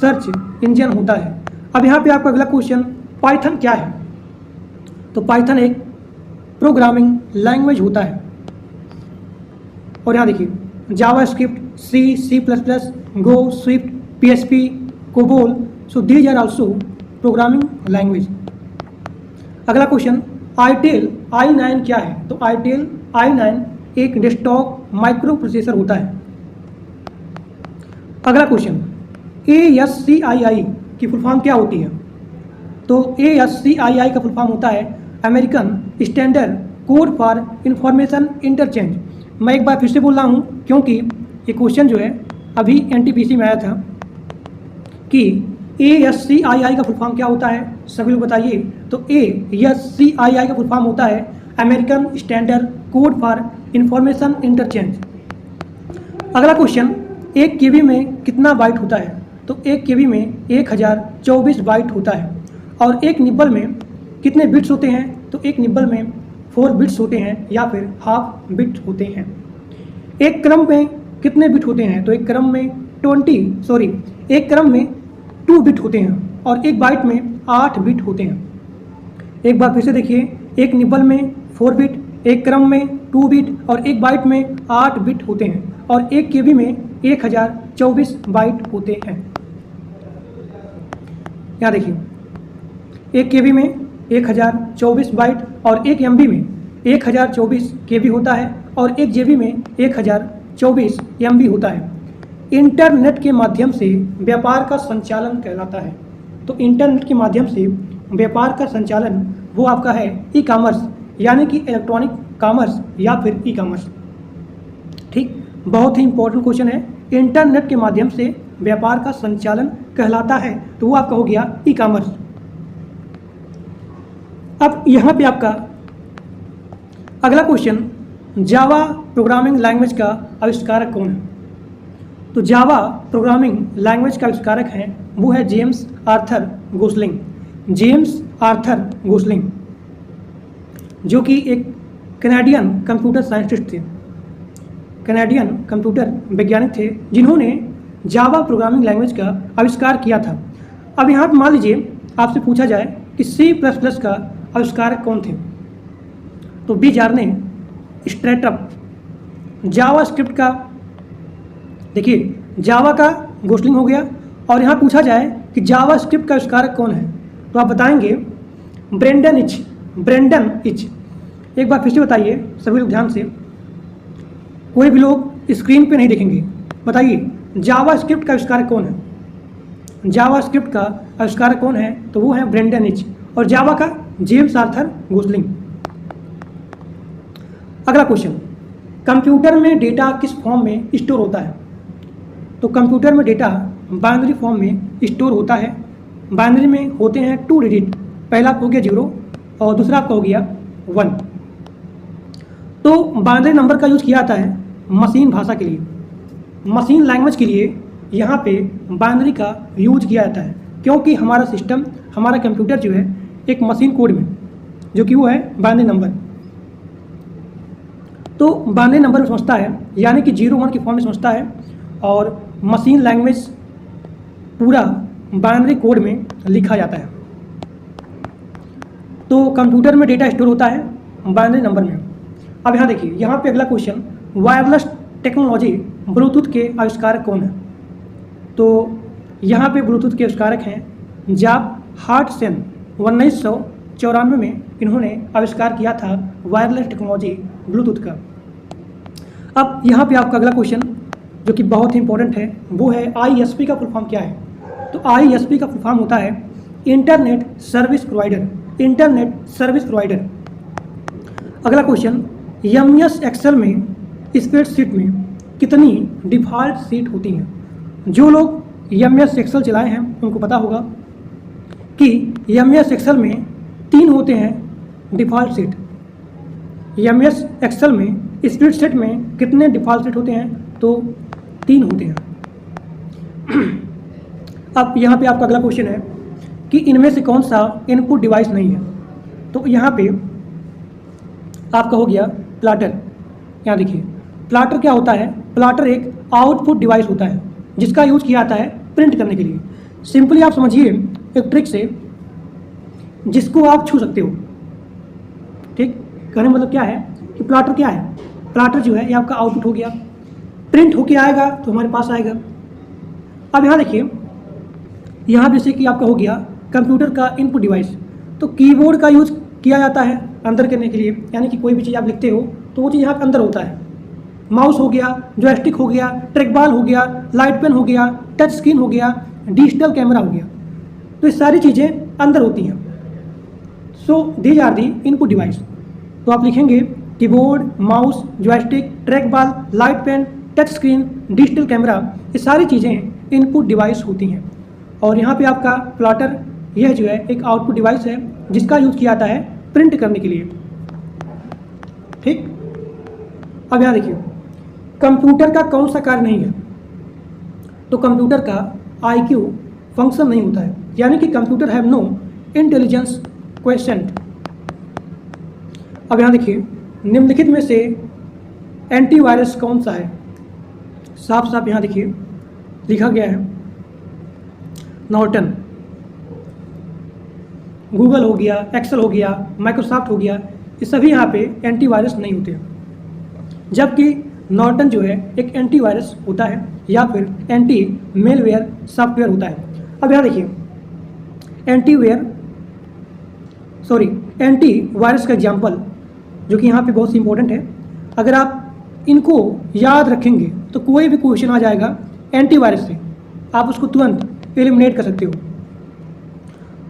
सर्च इंजन होता है। अब यहाँ पे आपका अगला क्वेश्चन पाइथन क्या है, तो पाइथन एक प्रोग्रामिंग लैंग्वेज होता है। और यहाँ देखिए JavaScript, C++, Go, Swift, PHP, COBOL, so these are also programming language. अगला क्वेश्चन आईटेल i9 क्या है, तो आईटेल i9 एक डेस्कटॉप माइक्रो प्रोसेसर होता है। अगला क्वेश्चन ASCII की फुल फॉर्म क्या होती है, तो ASCII का फुल फॉर्म होता है American standard code for information interchange. मैं एक बार फिर से बोल रहा हूँ क्योंकि ये क्वेश्चन जो है अभी NTPC में आया था कि ASCII का फुल फॉर्म क्या होता है, सभी लोग बताइए। तो ASCII का फुल फॉर्म होता है American standard code for information interchange. अगला क्वेश्चन 1 KB में कितना बाइट होता है, तो 1 KB में 1024 बाइट होता है। और एक निब्बल में कितने बिट्स होते हैं, तो एक निब्बल में 4 बिट्स होते हैं या फिर हाफ बिट होते हैं। एक क्रम में कितने बिट होते हैं, तो एक क्रम में एक क्रम में 2 बिट होते हैं और एक बाइट में 8 बिट होते हैं। एक बार फिर से देखिए, एक निब्बल में 4 बिट, एक क्रम में 2 बिट और एक बाइट में 8 बिट होते हैं। और 1 KB में 1024 बाइट होते हैं। यहाँ देखिए, 1 KB में 1024 बाइट और 1 MB में 1024 KB होता है और 1 GB में 1024 MB होता है। इंटरनेट के माध्यम से व्यापार का संचालन कहलाता है। तो इंटरनेट के माध्यम से व्यापार का संचालन वो आपका है ई कॉमर्स, यानी कि इलेक्ट्रॉनिक कॉमर्स या फिर ई कॉमर्स। ठीक, बहुत ही इंपॉर्टेंट क्वेश्चन है। इंटरनेट के माध्यम से व्यापार का संचालन कहलाता है, तो वो आपका हो गया ई कॉमर्स। अब यहाँ पे आपका अगला क्वेश्चन, जावा प्रोग्रामिंग लैंग्वेज का आविष्कारक कौन है? तो जावा प्रोग्रामिंग लैंग्वेज का आविष्कारक है वो है James Arthur Gosling. James Arthur Gosling जो कि एक कनाडियन कंप्यूटर साइंटिस्ट थे, कनाडियन कंप्यूटर वैज्ञानिक थे, जिन्होंने जावा प्रोग्रामिंग लैंग्वेज का आविष्कार किया था। अब यहाँ पर मान लीजिए आपसे पूछा जाए कि C++ का आविष्कारक कौन थे, तो बी जार्ने स्ट्रैटअप। जावा स्क्रिप्ट का देखिए, जावा का गोसलिंग हो गया, और यहाँ पूछा जाए कि जावा स्क्रिप्ट का आविष्कारक कौन है, तो आप बताएंगे ब्रेंडन इच। Brendon etch. एक बार फिर से बताइए सभी लोग ध्यान से, कोई भी लोग स्क्रीन पे नहीं देखेंगे। बताइए जावा स्क्रिप्ट का आविष्कारक कौन है? जावा स्क्रिप्ट का आविष्कारक कौन है? तो वो है ब्रेंडन इच, और जावा का जेम्स आर्थर गोसलिंग। अगला क्वेश्चन, कंप्यूटर में डेटा किस फॉर्म में स्टोर होता है? तो कंप्यूटर में डेटा बाइनरी फॉर्म में स्टोर होता है। बाइनरी में होते हैं 2 डिजिट, पहला आपका हो गया 0 और दूसरा आपका हो गया 1। तो बाइनरी नंबर का यूज़ किया जाता है मशीन भाषा के लिए, मशीन लैंग्वेज के लिए यहाँ पे बाइनरी का यूज किया जाता है, क्योंकि हमारा सिस्टम, हमारा कंप्यूटर जो है एक मशीन कोड में, जो कि वो है बाइनरी नंबर। तो बाइनरी नंबर में समझता है, यानी कि 0-1 की फॉर्म में समझता है, और मशीन लैंग्वेज पूरा बाइनरी कोड में लिखा जाता है। तो कंप्यूटर में डेटा स्टोर होता है बाइनरी नंबर में। अब यहाँ देखिए, यहाँ पे अगला क्वेश्चन, वायरलेस टेक्नोलॉजी ब्लूटूथ के आविष्कारक कौन है? तो यहाँ पे ब्लूटूथ के आविष्कारक हैं जॉब हार्टसन। 1994 में इन्होंने आविष्कार किया था वायरलेस टेक्नोलॉजी ब्लूटूथ का। अब यहाँ पे आपका अगला क्वेश्चन जो कि बहुत ही इंपॉर्टेंट है, वो है ISP का फुल फॉर्म क्या है? तो ISP का फुल फॉर्म होता है internet service provider. Internet service provider. अगला क्वेश्चन, MS एक्सेल में स्प्रेडशीट में कितनी डिफ़ॉल्ट सीट होती हैं? जो लोग MS एक्सेल चलाए हैं उनको पता होगा कि MS एक्सेल में 3 होते हैं डिफ़ॉल्ट सीट। MS एक्सेल में स्प्रेडशीट में कितने डिफ़ॉल्ट सीट होते हैं? तो 3 होते हैं। अब यहाँ पे आपका अगला क्वेश्चन है कि इनमें से कौन सा इनपुट डिवाइस नहीं है? तो यहाँ पे आपका हो गया प्लाटर। यहाँ देखिए, प्लाटर क्या होता है? प्लाटर एक आउटपुट डिवाइस होता है जिसका यूज किया जाता है प्रिंट करने के लिए। सिंपली आप समझिए एक ट्रिक से, जिसको आप छू सकते हो। ठीक, कहने का मतलब क्या है कि प्लाटर क्या है? प्लाटर जो है ये आपका आउटपुट हो गया, प्रिंट होके आएगा तो हमारे पास आएगा। अब यहाँ देखिए, यहाँ जैसे कि आपका हो गया कंप्यूटर का इनपुट डिवाइस, तो कीबोर्ड का यूज किया जाता है अंदर करने के लिए, यानी कि कोई भी चीज़ आप लिखते हो तो वो चीज़ यहाँ पे अंदर होता है। माउस हो गया, जॉयस्टिक हो गया, ट्रैक बॉल हो गया, लाइट पेन हो गया, टच स्क्रीन हो गया, डिजिटल कैमरा हो गया, तो ये सारी चीज़ें अंदर होती हैं। So these are the input device. तो आप लिखेंगे keyboard, mouse, joystick, trackball, light pen, touch screen, digital camera, ये सारी चीज़ें इनपुट डिवाइस होती हैं। और यहाँ पे आपका प्लाटर, यह जो है एक आउटपुट डिवाइस है जिसका यूज किया जाता है प्रिंट करने के लिए। ठीक, अब यहाँ देखिए, कंप्यूटर का कौन सा कार्य नहीं है? तो कंप्यूटर का IQ फंक्शन नहीं होता है, यानी कि computer have no intelligence question. अब यहाँ देखिए, निम्नलिखित में से एंटीवायरस कौन सा है? साफ साफ यहाँ देखिए लिखा गया है नॉर्टन। गूगल हो गया, एक्सेल हो गया, माइक्रोसॉफ्ट हो गया, ये सभी यहाँ पे एंटीवायरस नहीं होते हैं, जबकि नॉर्टन जो है एक एंटीवायरस होता है, या फिर एंटी मेलवेयर सॉफ्टवेयर होता है। अब यहाँ देखिए एंटी वायरस का एग्जाम्पल जो कि यहाँ पे बहुत ही इंपॉर्टेंट है, अगर आप इनको याद रखेंगे तो कोई भी क्वेश्चन आ जाएगा एंटीवायरस से, आप उसको तुरंत एलिमिनेट कर सकते हो।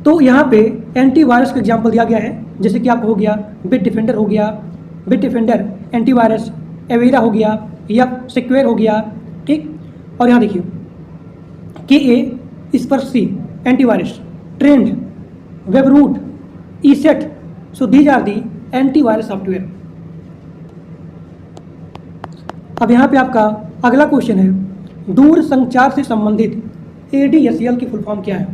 तो यहाँ पे एंटीवायरस का एग्जाम्पल दिया गया है, जैसे कि आपको हो गया बिट डिफेंडर हो गया, बिट डिफेंडर एंटीवायरस, एवेरा हो गया या सिक्योर हो गया, ठीक। और यहाँ देखिए KA-C antivirus, Trend, Webroot, ESET, so these are the antivirus software. अब यहाँ पे आपका अगला क्वेश्चन है, दूर संचार से संबंधित ADSL की फुल फॉर्म क्या है?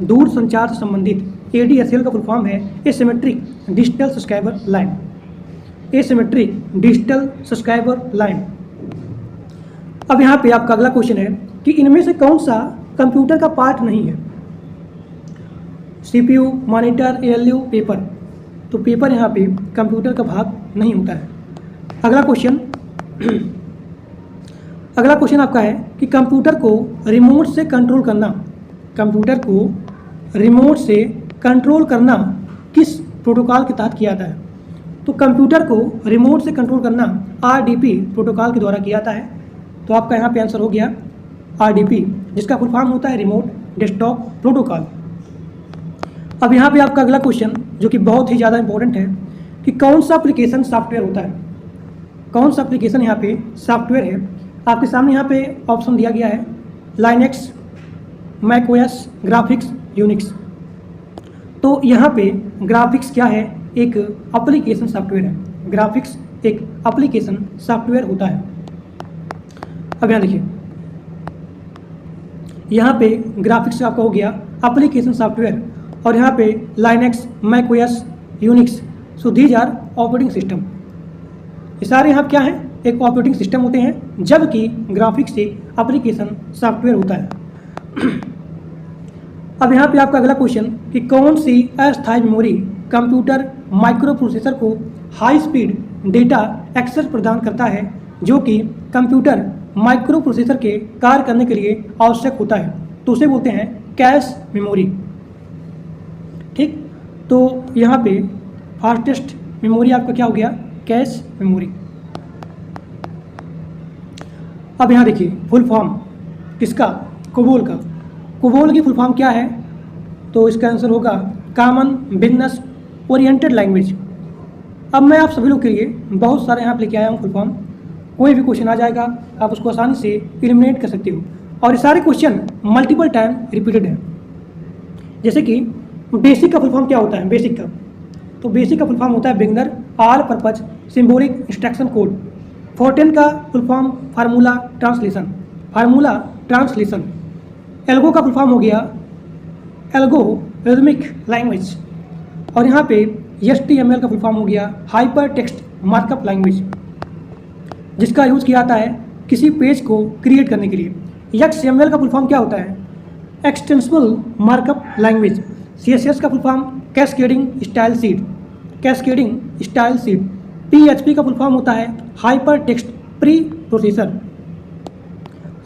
दूर संचार से संबंधित ADSL का फुल फॉर्म है asymmetric digital subscriber line. Asymmetric digital subscriber line. अब यहाँ पे आपका अगला क्वेश्चन है कि इनमें से कौन सा कंप्यूटर का पार्ट नहीं है? CPU, monitor, ALU, paper. तो पेपर यहाँ पे कंप्यूटर का भाग नहीं होता है। अगला क्वेश्चन आपका है कि कंप्यूटर को रिमोट से कंट्रोल करना किस प्रोटोकॉल के तहत किया जाता है? तो कंप्यूटर को रिमोट से कंट्रोल करना RDP प्रोटोकॉल के द्वारा किया जाता है। तो आपका यहाँ पे आंसर हो गया RDP, जिसका फुल फॉर्म होता है रिमोट डेस्कटॉप प्रोटोकॉल। अब यहाँ पे आपका अगला क्वेश्चन जो कि बहुत ही ज़्यादा इंपॉर्टेंट है कि कौन सा एप्लीकेशन सॉफ्टवेयर होता है? कौन सा एप्लीकेशन यहाँ पे सॉफ्टवेयर है? आपके सामने यहाँ पे ऑप्शन दिया गया है, लाइनेक्स, मैकओएस, ग्राफिक्स, यूनिक्स। तो यहाँ पे ग्राफिक्स क्या है? एक एप्लीकेशन सॉफ्टवेयर है। ग्राफिक्स एक एप्लीकेशन सॉफ्टवेयर होता है। अब यहाँ देखिए, यहाँ पे ग्राफिक्स आपका हो गया एप्लीकेशन सॉफ्टवेयर, और यहाँ पे Linux, macOS, Unix, so these are operating system. ये सारे यहाँ क्या हैं? एक ऑपरेटिंग सिस्टम होते हैं, जबकि ग्राफिक्स एक एप्लीकेशन सॉफ्टवेयर होता है। अब यहाँ पे आपका अगला क्वेश्चन कि कौन सी अस्थायी मेमोरी कंप्यूटर माइक्रो प्रोसेसर को हाई स्पीड डेटा एक्सेस प्रदान करता है, जो कि कंप्यूटर माइक्रो प्रोसेसर के कार्य करने के लिए आवश्यक होता है? तो उसे बोलते हैं कैश मेमोरी, ठीक। तो यहाँ पे फास्टेस्ट मेमोरी आपका क्या हो गया? Cache memory. अब यहाँ देखिए फुल फॉर्म किसका? कोबोल का। कोबोल की फुल फॉर्म क्या है? तो इसका आंसर होगा कॉमन बिजनेस ओरिएंटेड लैंग्वेज। अब मैं आप सभी लोग के लिए बहुत सारे यहाँ पे लेके आया हूँ फुल फॉर्म। कोई भी क्वेश्चन आ जाएगा, आप उसको आसानी से एलिमिनेट कर सकते हो, और ये सारे क्वेश्चन मल्टीपल टाइम रिपीटेड है। जैसे कि बेसिक का फुल फॉर्म क्या होता है? बेसिक का, तो बेसिक का फुल फॉर्म होता है beginner all purpose symbolic instruction code. Fortran का full form formula translation. Algo का फुल फॉर्म हो गया एल्गोरिथमिक लैंग्वेज, और यहाँ पे HTML का फुल फॉर्म हो गया हाइपर टेक्स्ट मार्कअप लैंग्वेज, जिसका यूज़ किया जाता है किसी पेज को क्रिएट करने के लिए। XML का फुल फॉर्म क्या होता है? Extensible markup language. CSS का full form cascading style seed. PHP का फुल फॉर्म होता है हाइपर टेक्स्ट प्री प्रोसेसर,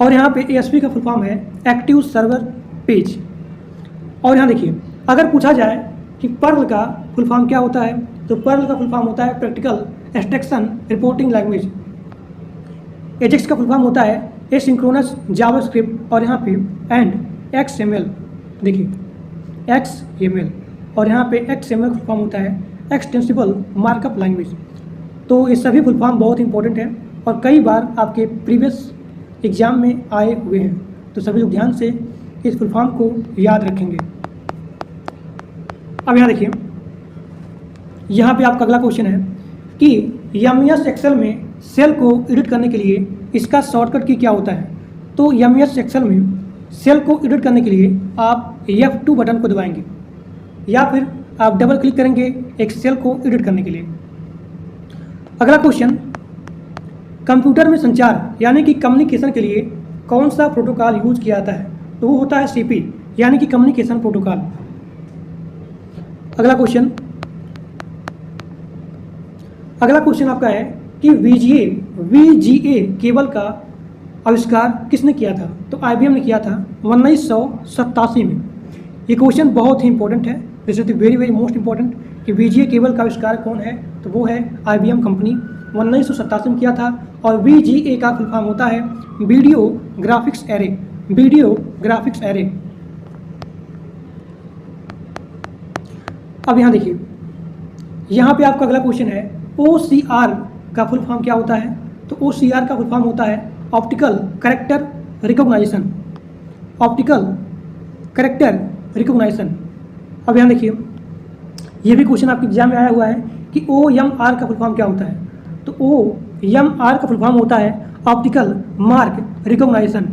और यहाँ पे ASP का फुल फॉर्म है एक्टिव सर्वर पेज। और यहाँ देखिए, अगर पूछा जाए कि पर्ल का फुल फॉर्म क्या होता है, तो पर्ल का फुल फॉर्म होता है practical abstraction reporting language. Ajax का फुल फॉर्म होता है एसिंक्रोनस जावास्क्रिप्ट, और यहाँ पे एंड XML, देखिए XML, और यहाँ पे XML का फुल फॉर्म होता है एक्सटेंसिबल मार्कअप लैंग्वेज। तो ये सभी फुल फॉर्म बहुत इंपॉर्टेंट है और कई बार आपके प्रीवियस एग्जाम में आए हुए हैं, तो सभी लोग ध्यान से इस फुल फॉर्म को याद रखेंगे। अब यहाँ देखिए, यहाँ पे आपका अगला क्वेश्चन है कि MS एक्सेल में सेल को एडिट करने के लिए इसका शॉर्टकट की क्या होता है? तो MS एक्सेल में सेल को एडिट करने के लिए आप F2 बटन को दबाएंगे, या फिर आप डबल क्लिक करेंगे एक सेल को एडिट करने के लिए। अगला क्वेश्चन, कंप्यूटर में संचार यानी कि कम्युनिकेशन के लिए कौन सा प्रोटोकॉल यूज किया जाता है? तो वो होता है CP यानी कि कम्युनिकेशन प्रोटोकॉल। अगला क्वेश्चन आपका है कि VGA केबल का आविष्कार किसने किया था? तो IBM ने किया था 1987 में। ये क्वेश्चन बहुत ही इंपॉर्टेंट है, this is the very very most important कि VGA केबल का आविष्कार कौन है? तो वो है IBM कंपनी, 1987 में किया था। और VGA का फुल फॉर्म होता है video graphics array, video graphics array. अब यहाँ देखिए, यहाँ पे आपका अगला क्वेश्चन है OCR का फुल फॉर्म क्या होता है? तो OCR का फुल फॉर्म होता है optical character recognization, optical character recognization. अब यहाँ देखिए, ये भी क्वेश्चन आपके एग्जाम में आया हुआ है कि OMR का फुल फॉर्म क्या होता है? तो OMR का फुल फॉर्म होता है ऑप्टिकल मार्क रिकॉग्नाइजेशन।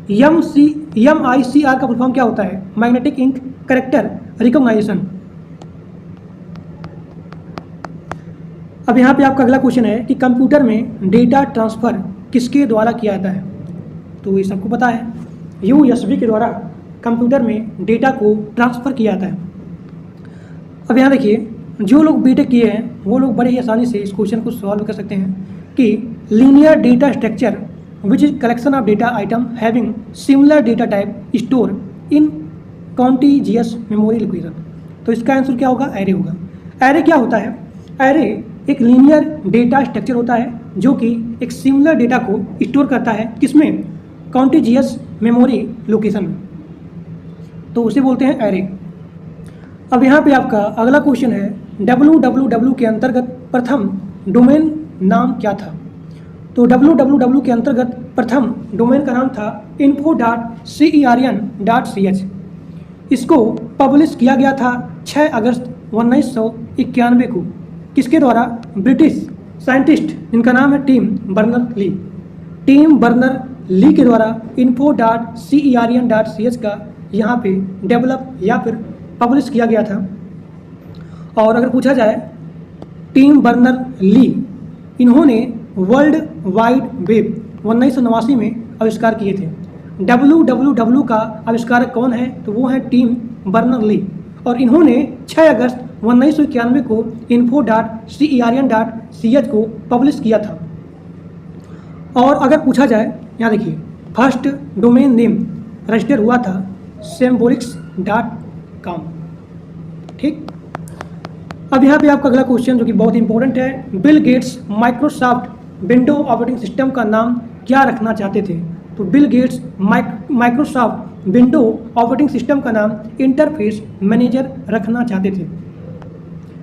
MICR का फुल फॉर्म क्या होता है? Magnetic ink character recognization. अब यहाँ पे आपका अगला क्वेश्चन है कि कंप्यूटर में डेटा ट्रांसफ़र किसके द्वारा किया जाता है? तो ये सबको पता है, USB के द्वारा कंप्यूटर में डेटा को ट्रांसफ़र किया जाता है। अब यहाँ देखिए, जो लोग बीटेक किए हैं वो लोग बड़े ही आसानी से इस क्वेश्चन को सॉल्व कर सकते हैं कि linear data structure which is collection of data atom having similar data type store in contiguous memory location. तो इसका आंसर क्या होगा? एरे होगा। एरे क्या होता है? एरे एक लीनियर डेटा स्ट्रक्चर होता है जो कि एक सिमिलर डेटा को स्टोर करता है, किसमें? कॉन्टिजियस मेमोरी लोकेशन में, तो उसे बोलते हैं एरे। अब यहाँ पे आपका अगला क्वेश्चन है www के अंतर्गत प्रथम डोमेन नाम क्या था? तो www के अंतर्गत प्रथम डोमेन का नाम था info.cern.ch। इसको पब्लिश किया गया था 6 अगस्त 1991 को। किसके द्वारा? ब्रिटिश साइंटिस्ट, इनका नाम है Tim Berners Lee. Tim Berners Lee के द्वारा info.cern.ch का यहाँ पे डेवलप या फिर पब्लिश किया गया था। और अगर पूछा जाए, टिम बर्नर ली इन्होंने वर्ल्ड वाइड वेब 1989 में आविष्कार किए थे। www का आविष्कारक कौन है? तो वो है टिम बर्नर ली, और इन्होंने 6 अगस्त 1991 को info.cern.ch को पब्लिश किया था। और अगर पूछा जाए, यहाँ देखिए, फर्स्ट डोमेन नेम रजिस्टर हुआ था symbolics.com। ठीक, अब यहाँ पे आपका अगला क्वेश्चन जो कि बहुत इंपॉर्टेंट है, Bill Gates Microsoft window operating system का नाम क्या रखना चाहते थे? तो Bill Gates Microsoft window operating system का नाम इंटरफेस मैनेजर रखना चाहते थे।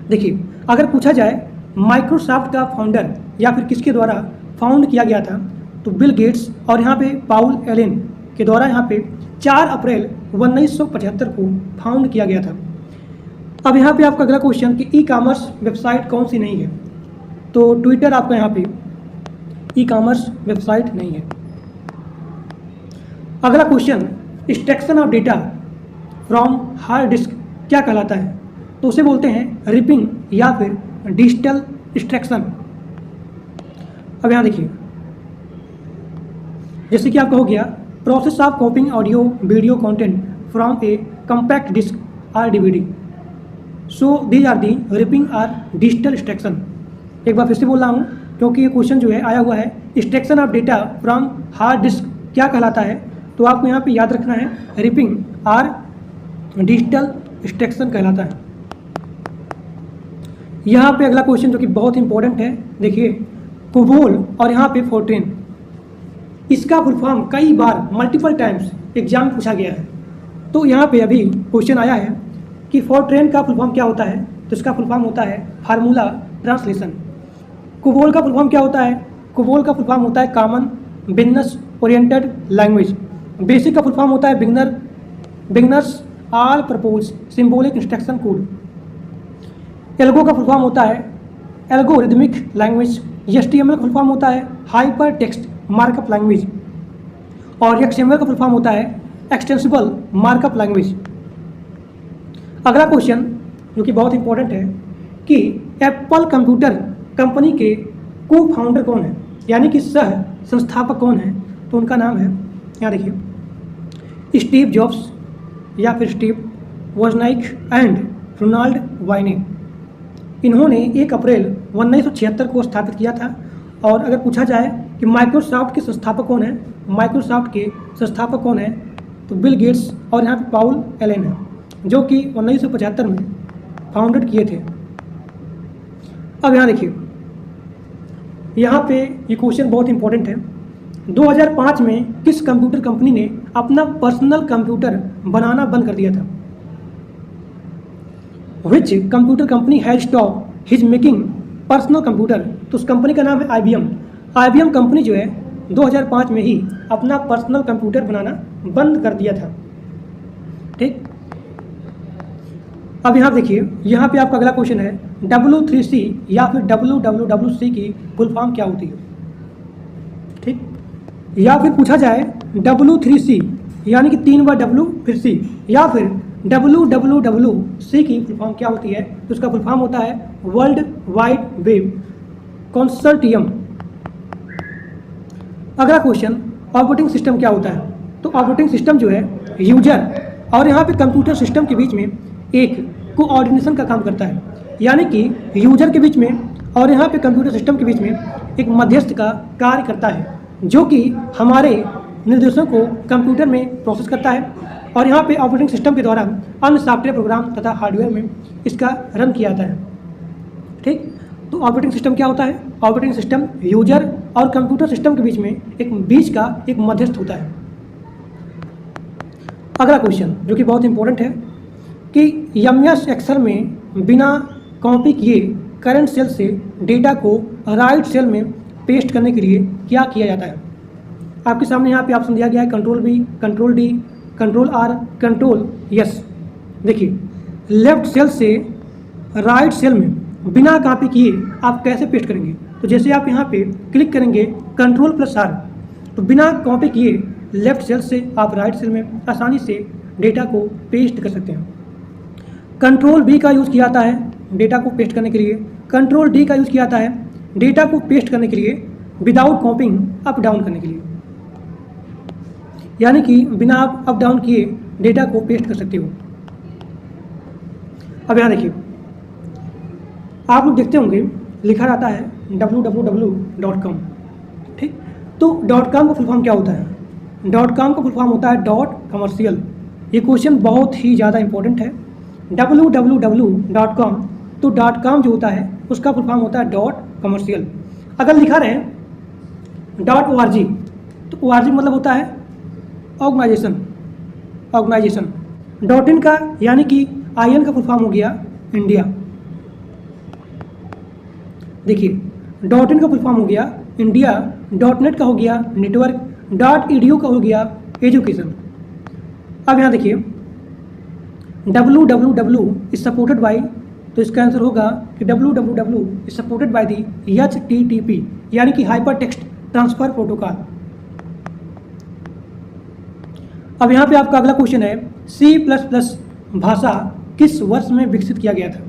देखिए, अगर पूछा जाए माइक्रोसॉफ्ट का फाउंडर या फिर किसके द्वारा फाउंड किया गया था, तो बिल गेट्स और यहाँ पे पाउल एलेन के द्वारा यहाँ पे 4 अप्रैल 1975 को फाउंड किया गया था। अब यहाँ पे आपका अगला क्वेश्चन कि ई कॉमर्स वेबसाइट कौन सी नहीं है? तो ट्विटर आपका यहाँ पे ई कॉमर्स वेबसाइट नहीं है। अगला question, extraction of data from hard disk क्या कहलाता है? तो उसे बोलते हैं रिपिंग या फिर डिजिटल एक्सट्रैक्शन। अब यहाँ देखिए, जैसे कि आपका हो गया process of copying audio video content from a compact disc और DVD, so these are the ripping or digital extraction. एक बार फिर से बोल रहा हूँ क्योंकि ये क्वेश्चन जो है आया हुआ है, extraction of data from hard disk क्या कहलाता है? तो आपको यहाँ पे याद रखना है रिपिंग आर डिजिटल एक्सट्रैक्शन कहलाता है। यहाँ पे अगला क्वेश्चन जो कि बहुत इंपॉर्टेंट है, देखिए, कोबोल और यहाँ पे फोर्ट्रेन, इसका फुल फॉर्म कई बार मल्टीपल टाइम्स एग्जाम में पूछा गया है। तो यहाँ पे अभी क्वेश्चन आया है कि फोर्ट्रेन का फुल फॉर्म क्या होता है? तो इसका फुल फॉर्म होता है फार्मूला ट्रांसलेशन। कोबोल का फुल फॉर्म क्या होता है? कोबोल का फुल फॉर्म होता है common business oriented language. BASIC का फुल फॉर्म होता है beginners all propose symbolic instruction code. Algo का फुल फॉर्म होता है एल्गोरिथमिक लैंग्वेज। HTML का फुल फॉर्म होता है हाइपर टेक्स्ट मार्कअप लैंग्वेज। और XML का फुल फॉर्म होता है एक्सटेंसिबल मार्कअप लैंग्वेज। अगला क्वेश्चन जो कि बहुत इंपॉर्टेंट है कि एप्पल कंप्यूटर कंपनी के को फाउंडर कौन है, यानी कि सह संस्थापक कौन है? तो उनका नाम है, यहाँ देखिए, स्टीव जॉब्स या फिर स्टीव वोजनाइक एंड रोनाल्ड वाइने। इन्होंने 1 अप्रैल 1976 को स्थापित किया था। और अगर पूछा जाए कि माइक्रोसॉफ्ट के संस्थापक कौन है। माइक्रोसॉफ्ट के संस्थापक कौन है, तो बिल गेट्स और यहाँ पे पॉल एलन है, जो कि 1975 में फाउंडेड किए थे। अब यहाँ देखिए, यहाँ पे ये क्वेश्चन बहुत इंपॉर्टेंट है। 2005 में किस कंप्यूटर कंपनी ने अपना पर्सनल कंप्यूटर बनाना बंद कर दिया था। Which computer company has stop his making personal computer, तो उस कंपनी का नाम है IBM। IBM कंपनी जो है 2005 में ही अपना पर्सनल कंप्यूटर बनाना बंद कर दिया था। ठीक, अब यहाँ देखिए, यहाँ पे आपका अगला क्वेश्चन है W3C या फिर WWWC की फुल फॉर्म क्या होती है। ठीक, या फिर पूछा जाए W3C यानी कि 3 बार W फिर C, या फिर WWWC की फुल फॉर्म क्या होती है, तो उसका फुल फॉर्म होता है वर्ल्ड वाइड वेब कंसोर्टियम। अगला क्वेश्चन, ऑपरेटिंग सिस्टम क्या होता है। तो ऑपरेटिंग सिस्टम जो है यूजर और यहाँ पे कंप्यूटर सिस्टम के बीच में एक कोऑर्डिनेशन का काम करता है, यानी कि यूजर के बीच में और यहाँ पे कंप्यूटर सिस्टम के बीच में एक मध्यस्थ का कार्य करता है, जो कि हमारे निर्देशों को कंप्यूटर में प्रोसेस करता है और यहाँ पे ऑपरेटिंग सिस्टम के द्वारा अन्य सॉफ्टवेयर प्रोग्राम तथा हार्डवेयर में इसका रन किया जाता है। ठीक, तो ऑपरेटिंग सिस्टम क्या होता है। ऑपरेटिंग सिस्टम यूजर और कंप्यूटर सिस्टम के बीच में एक मध्यस्थ होता है। अगला क्वेश्चन जो कि बहुत इंपॉर्टेंट है कि MS एक्सेल में बिना कॉपी किए करंट सेल से डेटा को राइट सेल में पेस्ट करने के लिए क्या किया जाता है। आपके सामने यहाँ पे ऑप्शन दिया गया है Ctrl+V, Ctrl+D, Ctrl+R, Ctrl+S। देखिए, लेफ्ट सेल से राइट सेल में बिना कॉपी किए आप कैसे पेस्ट करेंगे। तो जैसे आप यहाँ पे क्लिक करेंगे Ctrl+R, तो बिना कॉपी किए लेफ्ट सेल से आप राइट सेल में आसानी से डेटा को पेस्ट कर सकते हैं। Ctrl+V का यूज़ किया जाता है डेटा को पेस्ट करने के लिए। Ctrl+D का यूज़ किया जाता है डेटा को पेस्ट करने के लिए विदाउट कॉपिंग अप डाउन करने के लिए, यानी कि बिना आप अप डाउन किए डेटा को पेस्ट कर सकते हो। अब यहाँ देखिए, आप लोग देखते होंगे लिखा रहता है www.com। ठीक, तो .com का फुल फॉर्म क्या होता है। .com का फुल फॉर्म होता है .कमर्शियल। ये क्वेश्चन बहुत ही ज़्यादा इंपॉर्टेंट है। www.com, तो .com जो होता है उसका फुल फॉर्म होता है .कमर्शियल। अगर लिखा रहे .org, तो org मतलब होता है ऑर्गेनाइजेशन। .in का यानी कि IN का फुल फॉर्म हो गया इंडिया। देखिए, .in का फुल फॉर्म हो गया इंडिया, .net का हो गया नेटवर्क, .edu का हो गया एजुकेशन। अब यहाँ देखिए, www इज सपोर्टेड बाई, तो इसका आंसर होगा कि www is supported by the HTTP यानी कि हाइपर टेक्स्ट ट्रांसफर प्रोटोकॉल। अब यहाँ पे आपका अगला क्वेश्चन है C++ भाषा किस वर्ष में विकसित किया गया था।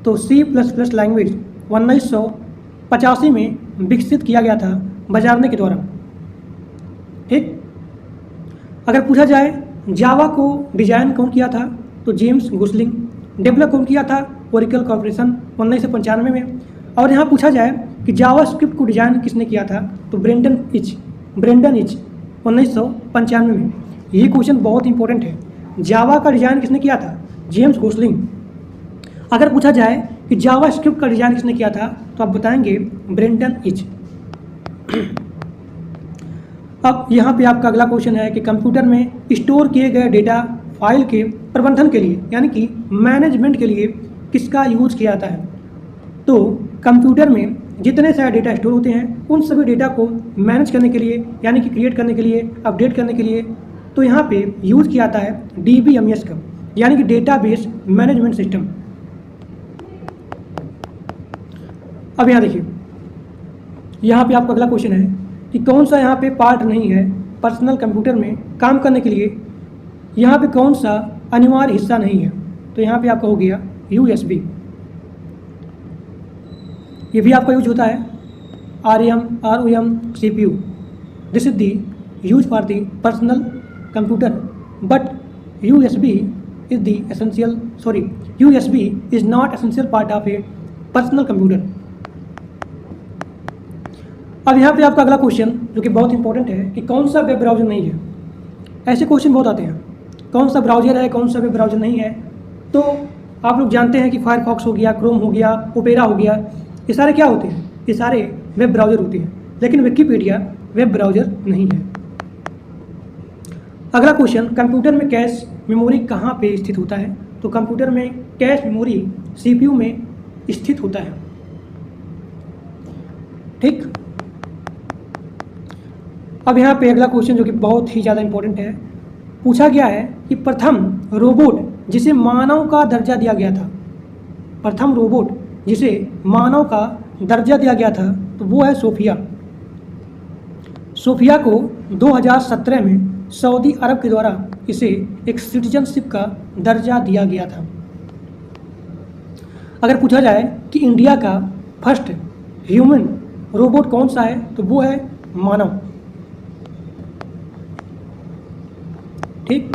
तो C++ लैंग्वेज 1985 में विकसित किया गया था बजारने के द्वारा। ठीक, अगर पूछा जाए जावा को डिजाइन कौन किया था, तो जेम्स गुस्लिंग। डेवलप कौन किया था, ओरेकल कॉर्पोरेशन 1995 में। और यहाँ पूछा जाए कि जावा स्क्रिप्ट को डिजाइन किसने किया था, तो ब्रेंडन इच 1995 में। ये क्वेश्चन बहुत इंपॉर्टेंट है। जावा का डिजाइन किसने किया था, जेम्स गुस्लिंग। अगर पूछा जाए कि जावा स्क्रिप्ट का डिजाइन किसने किया था, तो आप बताएंगे ब्रेंडन इच। अब यहाँ पे आपका अगला क्वेश्चन है कि कंप्यूटर में स्टोर किए गए डेटा फाइल के प्रबंधन के लिए यानी कि मैनेजमेंट के लिए किसका यूज किया जाता है। तो कंप्यूटर में जितने सारे डेटा स्टोर होते हैं उन सभी डेटा को मैनेज करने के लिए यानी कि क्रिएट करने के लिए, अपडेट करने के लिए, तो यहाँ पे यूज़ किया जाता है DBMS का यानी कि डेटाबेस मैनेजमेंट सिस्टम। अब यहाँ देखिए, यहाँ पे आपका अगला क्वेश्चन है कि कौन सा यहाँ पे पार्ट नहीं है पर्सनल कंप्यूटर में काम करने के लिए, यहाँ पे कौन सा अनिवार्य हिस्सा नहीं है। तो यहाँ पे आपका हो गया USB। ये भी आपका यूज होता है ROM CPU। This is the use for the personal computer but USB is the essential USB is not essential part of A personal computer. अब यहाँ पे आपका अगला क्वेश्चन जो कि बहुत इंपॉर्टेंट है कि कौन सा वेब ब्राउज़र नहीं है। ऐसे क्वेश्चन बहुत आते हैं, कौन सा ब्राउज़र है, कौन सा वेब ब्राउज़र नहीं है। तो आप लोग जानते हैं कि फायरफॉक्स हो गया, क्रोम हो गया, ओपेरा हो गया, ये सारे क्या होते हैं, ये सारे वेब ब्राउज़र होते हैं, लेकिन विकिपीडिया वेब ब्राउज़र नहीं है। अगला क्वेश्चन, कंप्यूटर में कैश मेमोरी कहाँ पे स्थित होता है। तो कंप्यूटर में कैश मेमोरी सीपीयू में स्थित होता है। ठीक, अब यहाँ पे अगला क्वेश्चन जो कि बहुत ही ज़्यादा इंपॉर्टेंट है, पूछा गया है कि प्रथम रोबोट जिसे मानव का दर्जा दिया गया था, प्रथम रोबोट जिसे मानव का दर्जा दिया गया था, तो वो है सोफिया। सोफिया को 2017 में सऊदी अरब के द्वारा इसे एक सिटीजनशिप का दर्जा दिया गया था। अगर पूछा जाए कि इंडिया का फर्स्ट ह्यूमन रोबोट कौन सा है, तो वो है मानव। ठीक,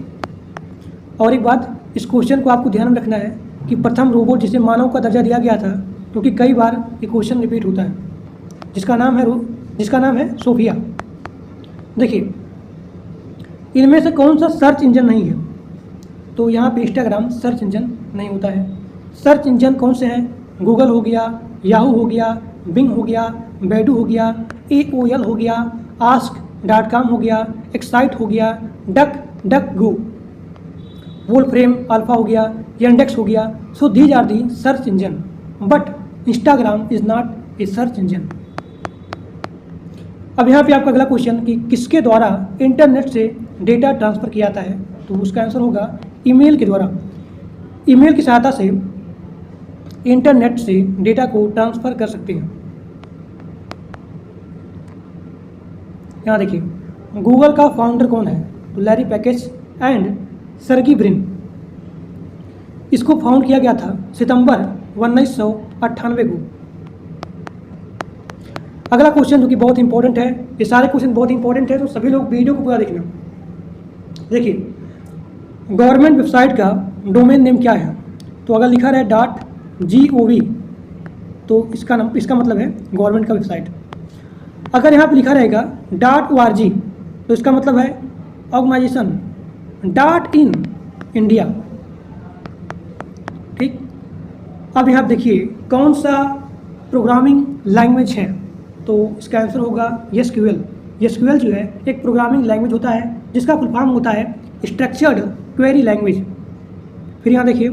और एक बात, इस क्वेश्चन को आपको ध्यान में रखना है कि प्रथम रोबोट जिसे मानव का दर्जा दिया गया था, क्योंकि कई बार ये क्वेश्चन रिपीट होता है, जिसका नाम है सोफिया। देखिए, इनमें से कौन सा सर्च इंजन नहीं है। तो यहाँ पे इंस्टाग्राम सर्च इंजन नहीं होता है। सर्च इंजन कौन से हैं, गूगल हो गया, याहू हो गया, बिंग हो गया, बैडू हो गया, AOL हो गया, ask.com हो गया, एक्साइट हो गया, डक गो, वोल्फ्रेम अल्फा हो गया, यांडेक्स हो गया। So these are the search engine, but Instagram is not a search engine. अब यहाँ पे आपका अगला क्वेश्चन कि किसके द्वारा इंटरनेट से डेटा ट्रांसफ़र किया जाता है, तो उसका आंसर होगा ईमेल के द्वारा। ईमेल की सहायता से इंटरनेट से डेटा को ट्रांसफ़र कर सकते हैं। यहाँ देखिए, गूगल का फाउंडर कौन है, तो लैरी पैकेज एंड सर्गी ब्रिन। इसको फाउंड किया गया था सितंबर 1998 को। अगला क्वेश्चन जो कि बहुत इंपॉर्टेंट है, ये सारे क्वेश्चन बहुत इंपॉर्टेंट है, तो सभी लोग वीडियो को पूरा देखना। देखिए, गवर्नमेंट वेबसाइट का डोमेन नेम क्या है, तो अगर लिखा रहे .gov तो इसका मतलब है गवर्नमेंट का वेबसाइट। अगर यहाँ पे लिखा रहेगा .org तो इसका मतलब है ऑर्गेनाइजेशन। .in India. ठीक, अब यहाँ देखिए कौन सा प्रोग्रामिंग लैंग्वेज है, तो इसका आंसर होगा SQL। SQL जो है एक प्रोग्रामिंग लैंग्वेज होता है जिसका फुल फॉर्म होता है स्ट्रक्चर्ड क्वेरी लैंग्वेज। फिर यहाँ देखिए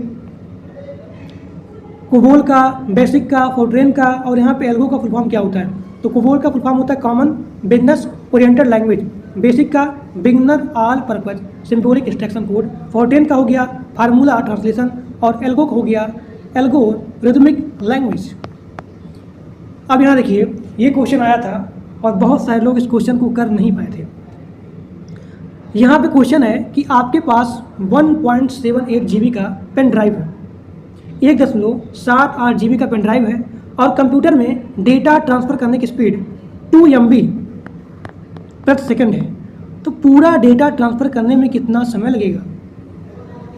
कोबोल का, बेसिक का, फोर्ट्रेन का और यहाँ पे एल्गो का फुल फॉर्म क्या होता है, तो कोबोल का फुल फॉर्म होता है common business oriented language, BASIC का beginner all purpose symbolic instruction code, Fortran का हो गया फार्मूला ट्रांसलेशन और एल्गो का हो गया एल्गोरिथमिक लैंग्वेज। अब यहाँ देखिए, ये क्वेश्चन आया था और बहुत सारे लोग इस क्वेश्चन को कर नहीं पाए थे। यहाँ पे क्वेश्चन है कि आपके पास 1.78 GB का पेन ड्राइव है, 1.78 GB का पेन ड्राइव है और कंप्यूटर में डेटा ट्रांसफ़र करने की स्पीड 2 MB प्रति सेकंड है, तो पूरा डेटा ट्रांसफ़र करने में कितना समय लगेगा।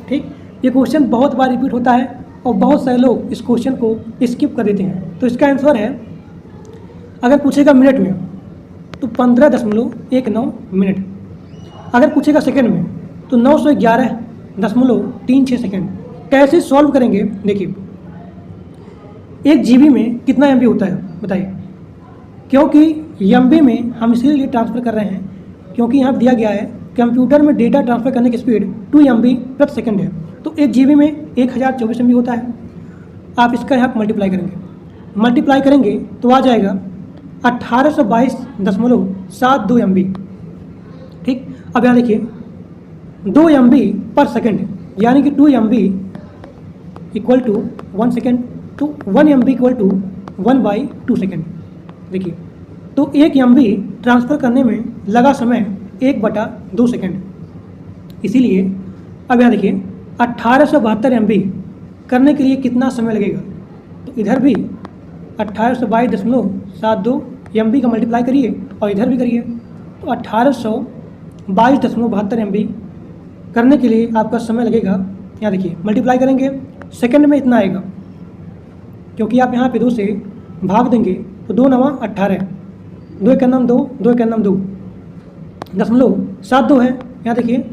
ठीक, ये क्वेश्चन बहुत बार रिपीट होता है और बहुत सारे लोग इस क्वेश्चन को स्किप कर देते हैं। तो इसका आंसर है, अगर पूछेगा मिनट में तो 15.19 मिनट, अगर पूछेगा सेकंड में तो 911.36 सेकंड। कैसे सॉल्व करेंगे, देखिए 1 GB में कितना MB होता है बताइए, क्योंकि MB में हम इसीलिए ट्रांसफ़र कर रहे हैं क्योंकि यहाँ दिया गया है कंप्यूटर में डेटा ट्रांसफ़र करने की स्पीड 2 MB प्रति सेकंड है, तो 1 GB में 1024 MB होता है। आप इसका यहाँ मल्टीप्लाई करेंगे तो आ जाएगा 1822.72 MB। ठीक, अब यहाँ देखिए 2 MB पर सेकंड, यानी कि 2 MB इक्वल टू 1 सेकेंड, तो 1 MB इक्वल टू 1/2 सेकेंड। देखिए, तो 1 MB ट्रांसफ़र करने में लगा समय 1/2 सेकेंड। इसीलिए अब यहाँ देखिए 1872 MB करने के लिए कितना समय लगेगा, तो इधर भी 1822.72 MB का मल्टीप्लाई करिए और इधर भी करिए, तो 1822.72 MB करने के लिए आपका समय लगेगा। यहाँ देखिए मल्टीप्लाई करेंगे, सेकंड में इतना आएगा, क्योंकि आप यहाँ पे 2 से भाग देंगे तो 2 9 18, 2 एक नम 2, 2 एक नम 2, 0.72 है। यहाँ देखिए,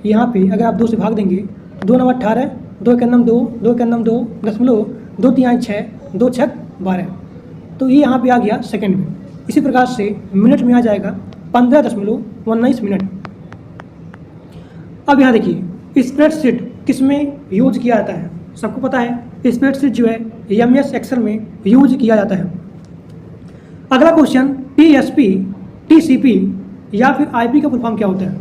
यहाँ पे अगर आप 2 से भाग देंगे, 2 9 18, 2 एक नम 2, 2 एक नम 2, 2 3 6, 2 6 12, तो ये यहाँ पे आ गया सेकंड में। इसी प्रकार से मिनट में आ जाएगा 15.19 मिनट। अब यहाँ देखिए, स्प्रेडशीट किस में यूज किया जाता है? सबको पता है स्प्रेडशीट जो है MS एक्सेल में यूज किया जाता है। अगला क्वेश्चन, TSP, TCP या फिर IP का फुल फॉर्म क्या होता है?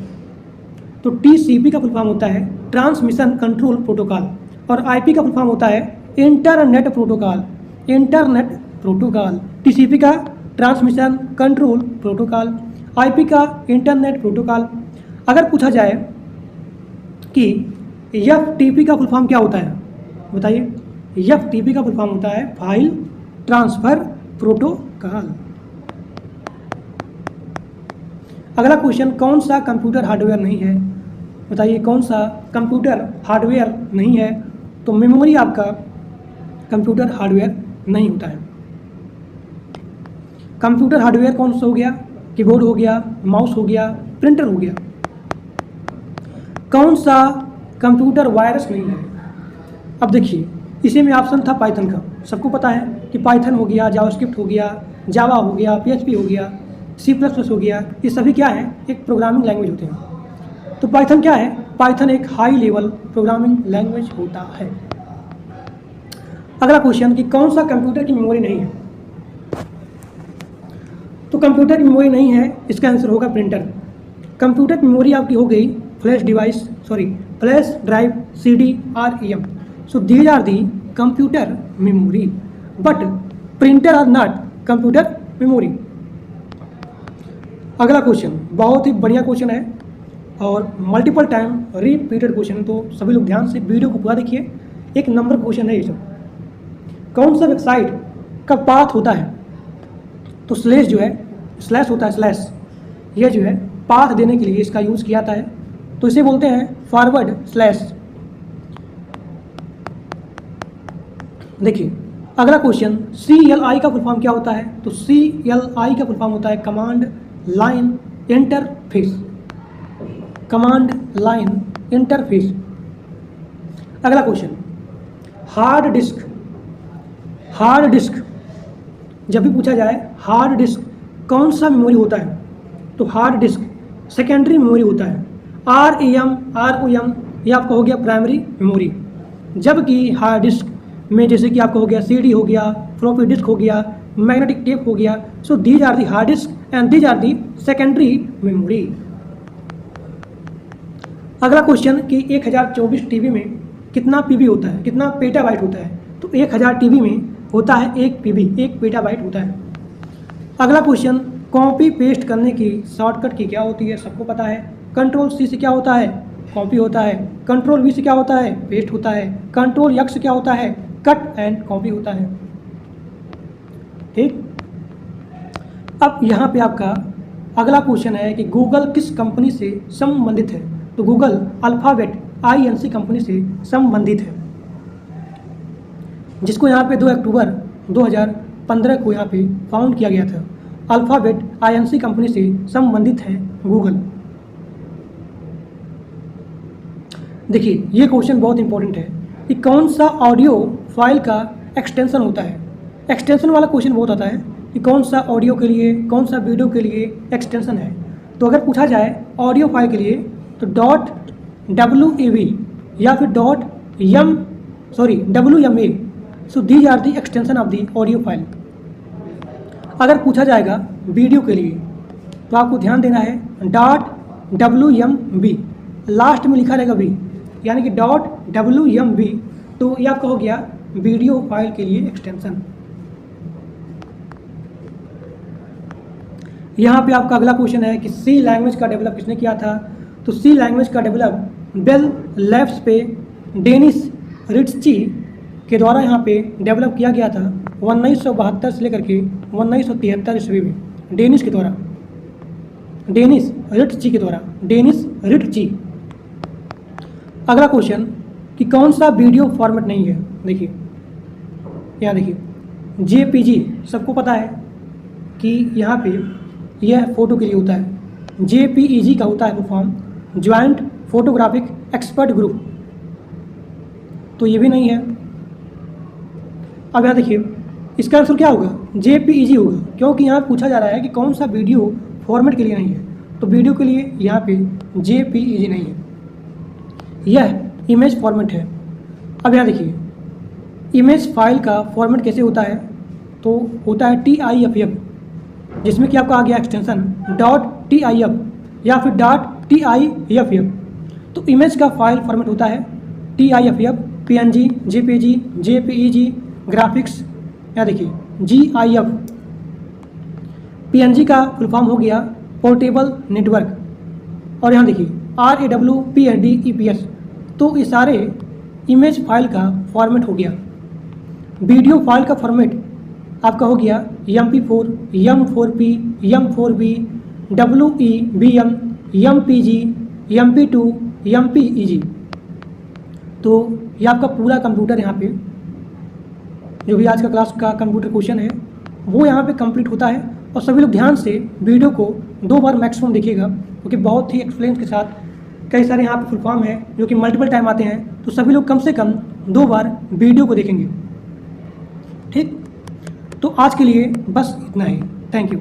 तो TCP का फुल फॉर्म होता है ट्रांसमिशन कंट्रोल प्रोटोकॉल, और IP का फुल फॉर्म होता है internet protocol. Internet protocol, TCP का ट्रांसमिशन कंट्रोल प्रोटोकॉल, IP का इंटरनेट प्रोटोकॉल। अगर पूछा जाए कि FTP का फुल फॉर्म क्या होता है, बताइए। FTP का फुल फॉर्म होता है फाइल ट्रांसफर प्रोटोकॉल। अगला क्वेश्चन, कौन सा कंप्यूटर हार्डवेयर नहीं है? बताइए, कौन सा कंप्यूटर हार्डवेयर नहीं है? तो मेमोरी आपका कंप्यूटर हार्डवेयर नहीं होता है। कंप्यूटर हार्डवेयर कौन सा हो गया? कीबोर्ड हो गया, माउस हो गया, प्रिंटर हो गया। कौन सा कंप्यूटर वायरस नहीं है? अब देखिए, इसी में ऑप्शन था पाइथन का। सबको पता है कि पाइथन हो गया, जावास्क्रिप्ट हो गया, जावा हो गया, PHP हो गया, C++ हो गया, ये सभी क्या है? एक प्रोग्रामिंग लैंग्वेज होते हैं। तो पाइथन क्या है? पाइथन एक हाई लेवल प्रोग्रामिंग लैंग्वेज होता है। अगला क्वेश्चन, कि कौन सा कंप्यूटर की मेमोरी नहीं है? तो कंप्यूटर की मेमोरी नहीं है, इसका आंसर होगा प्रिंटर। कंप्यूटर की मेमोरी आपकी हो गई flash drive, CD, RAM। So these are the computer memory, but printer are not computer memory. अगला क्वेश्चन बहुत ही बढ़िया क्वेश्चन है और मल्टीपल टाइम रिपीटेड क्वेश्चन, तो सभी लोग ध्यान से वीडियो को पूरा देखिए। 1 नंबर क्वेश्चन है ये सब। कौन सा वेबसाइट का पाथ होता है? तो स्लैश जो है, स्लैश होता है, स्लैश, ये जो है पाथ देने के लिए इसका यूज़ किया जाता है, तो इसे बोलते हैं फॉरवर्ड स्लैश। देखिए, अगला क्वेश्चन, CLI का फुल फॉर्म क्या होता है? तो CLI का फुल फॉर्म होता है command line interface. Command line interface. अगला question, hard disk. Hard disk जब भी पूछा जाए, हार्ड डिस्क कौन सा मेमोरी होता है? तो हार्ड डिस्क सेकेंडरी मेमोरी होता है। RAM, ROM ये आपका हो गया प्राइमरी मेमोरी, जबकि हार्ड डिस्क में जैसे कि आपका हो गया CD हो गया, फ्लॉपी डिस्क हो गया, मैग्नेटिक टेप हो गया। So these are the hard disk and these are the secondary memory. अगला क्वेश्चन, कि 1024 TB में कितना PB होता है, कितना पेटाबाइट होता है? तो 1000 TB में होता है 1 PB, 1 पेटाबाइट होता है। अगला क्वेश्चन, कॉपी पेस्ट करने की शॉर्टकट की क्या होती है? सबको पता है, Ctrl+C से क्या होता है? कॉपी होता है। Ctrl+V से क्या होता है? पेस्ट होता है। Ctrl+X से क्या होता है? कट एंड कॉपी होता है। ठीक, अब यहाँ पे आपका अगला क्वेश्चन है कि गूगल किस कंपनी से संबंधित है? तो गूगल अल्फाबेट INC कंपनी से संबंधित है, जिसको यहाँ पे 2 अक्टूबर 2015 को यहाँ पे फाउंड किया गया था। अल्फाबेट INC कंपनी से संबंधित है गूगल। देखिए, ये क्वेश्चन बहुत इंपॉर्टेंट है कि कौन सा ऑडियो फाइल का एक्सटेंशन होता है? एक्सटेंशन वाला क्वेश्चन बहुत आता है कि कौन सा ऑडियो के लिए, कौन सा वीडियो के लिए एक्सटेंशन है। तो अगर पूछा जाए ऑडियो फाइल के लिए, तो .wav या फिर .wma। So these are the extension of the audio file. अगर पूछा जाएगा वीडियो के लिए, तो आपको ध्यान देना है .wmv, लास्ट में लिखा रहेगा v, यानी कि .wmv, तो ये आपका हो गया वीडियो फाइल के लिए एक्सटेंशन। यहाँ पे आपका अगला क्वेश्चन है कि सी लैंग्वेज का डेवलप किसने किया था? तो सी लैंग्वेज का डेवलप बेल लैब्स पे डेनिस रिट्ची के द्वारा यहाँ पे डेवलप किया गया था 1972 से लेकर के 1973 ईस्वी में, डेनिस के द्वारा, डेनिस रिट्ची के द्वारा, डेनिस रिट्ची। अगला क्वेश्चन कि कौन सा वीडियो फॉर्मेट नहीं है? देखिए, यहाँ देखिए, JPG सबको पता है, कि यहाँ पे यह फ़ोटो के लिए होता है, JPEG का होता है full form, joint photographic expert group, तो ये भी नहीं है। अब यहाँ देखिए इसका आंसर क्या होगा, JPEG होगा, क्योंकि यहाँ पूछा जा रहा है कि कौन सा वीडियो फॉर्मेट के लिए नहीं है, तो वीडियो के लिए यहाँ पे JPEG नहीं है, यह इमेज फॉर्मेट है। अब यहाँ देखिए इमेज फाइल का फॉर्मेट कैसे होता है, तो होता है TIFF, जिसमें कि आपका आ गया एक्सटेंशन .TIF या फिर .TIFF। तो इमेज का फाइल फॉर्मेट होता है TIFF, PNG, JPG, JPEG, graphics, यहाँ देखिए GIF। PNG का फुल फॉर्म हो गया पोर्टेबल नेटवर्क, और यहाँ देखिए RAWPRD तो ये सारे इमेज फाइल का फॉर्मेट हो गया। वीडियो फाइल का फॉर्मेट आपका हो गया MP4, M4P, M4B, WEBM, MPG, MP2, MPEG। तो ये आपका पूरा कंप्यूटर यहाँ पे जो भी आज का क्लास का कंप्यूटर क्वेश्चन है वो यहाँ पे कंप्लीट होता है। और सभी लोग ध्यान से वीडियो को 2 बार मैक्सिमम देखिएगा, क्योंकि बहुत ही एक्सप्लेन के साथ कई सारे यहाँ पे फुल फॉर्म है जो कि मल्टीपल टाइम आते हैं, तो सभी लोग कम से कम 2 बार वीडियो को देखेंगे। ठीक, तो आज के लिए बस इतना ही। Thank you.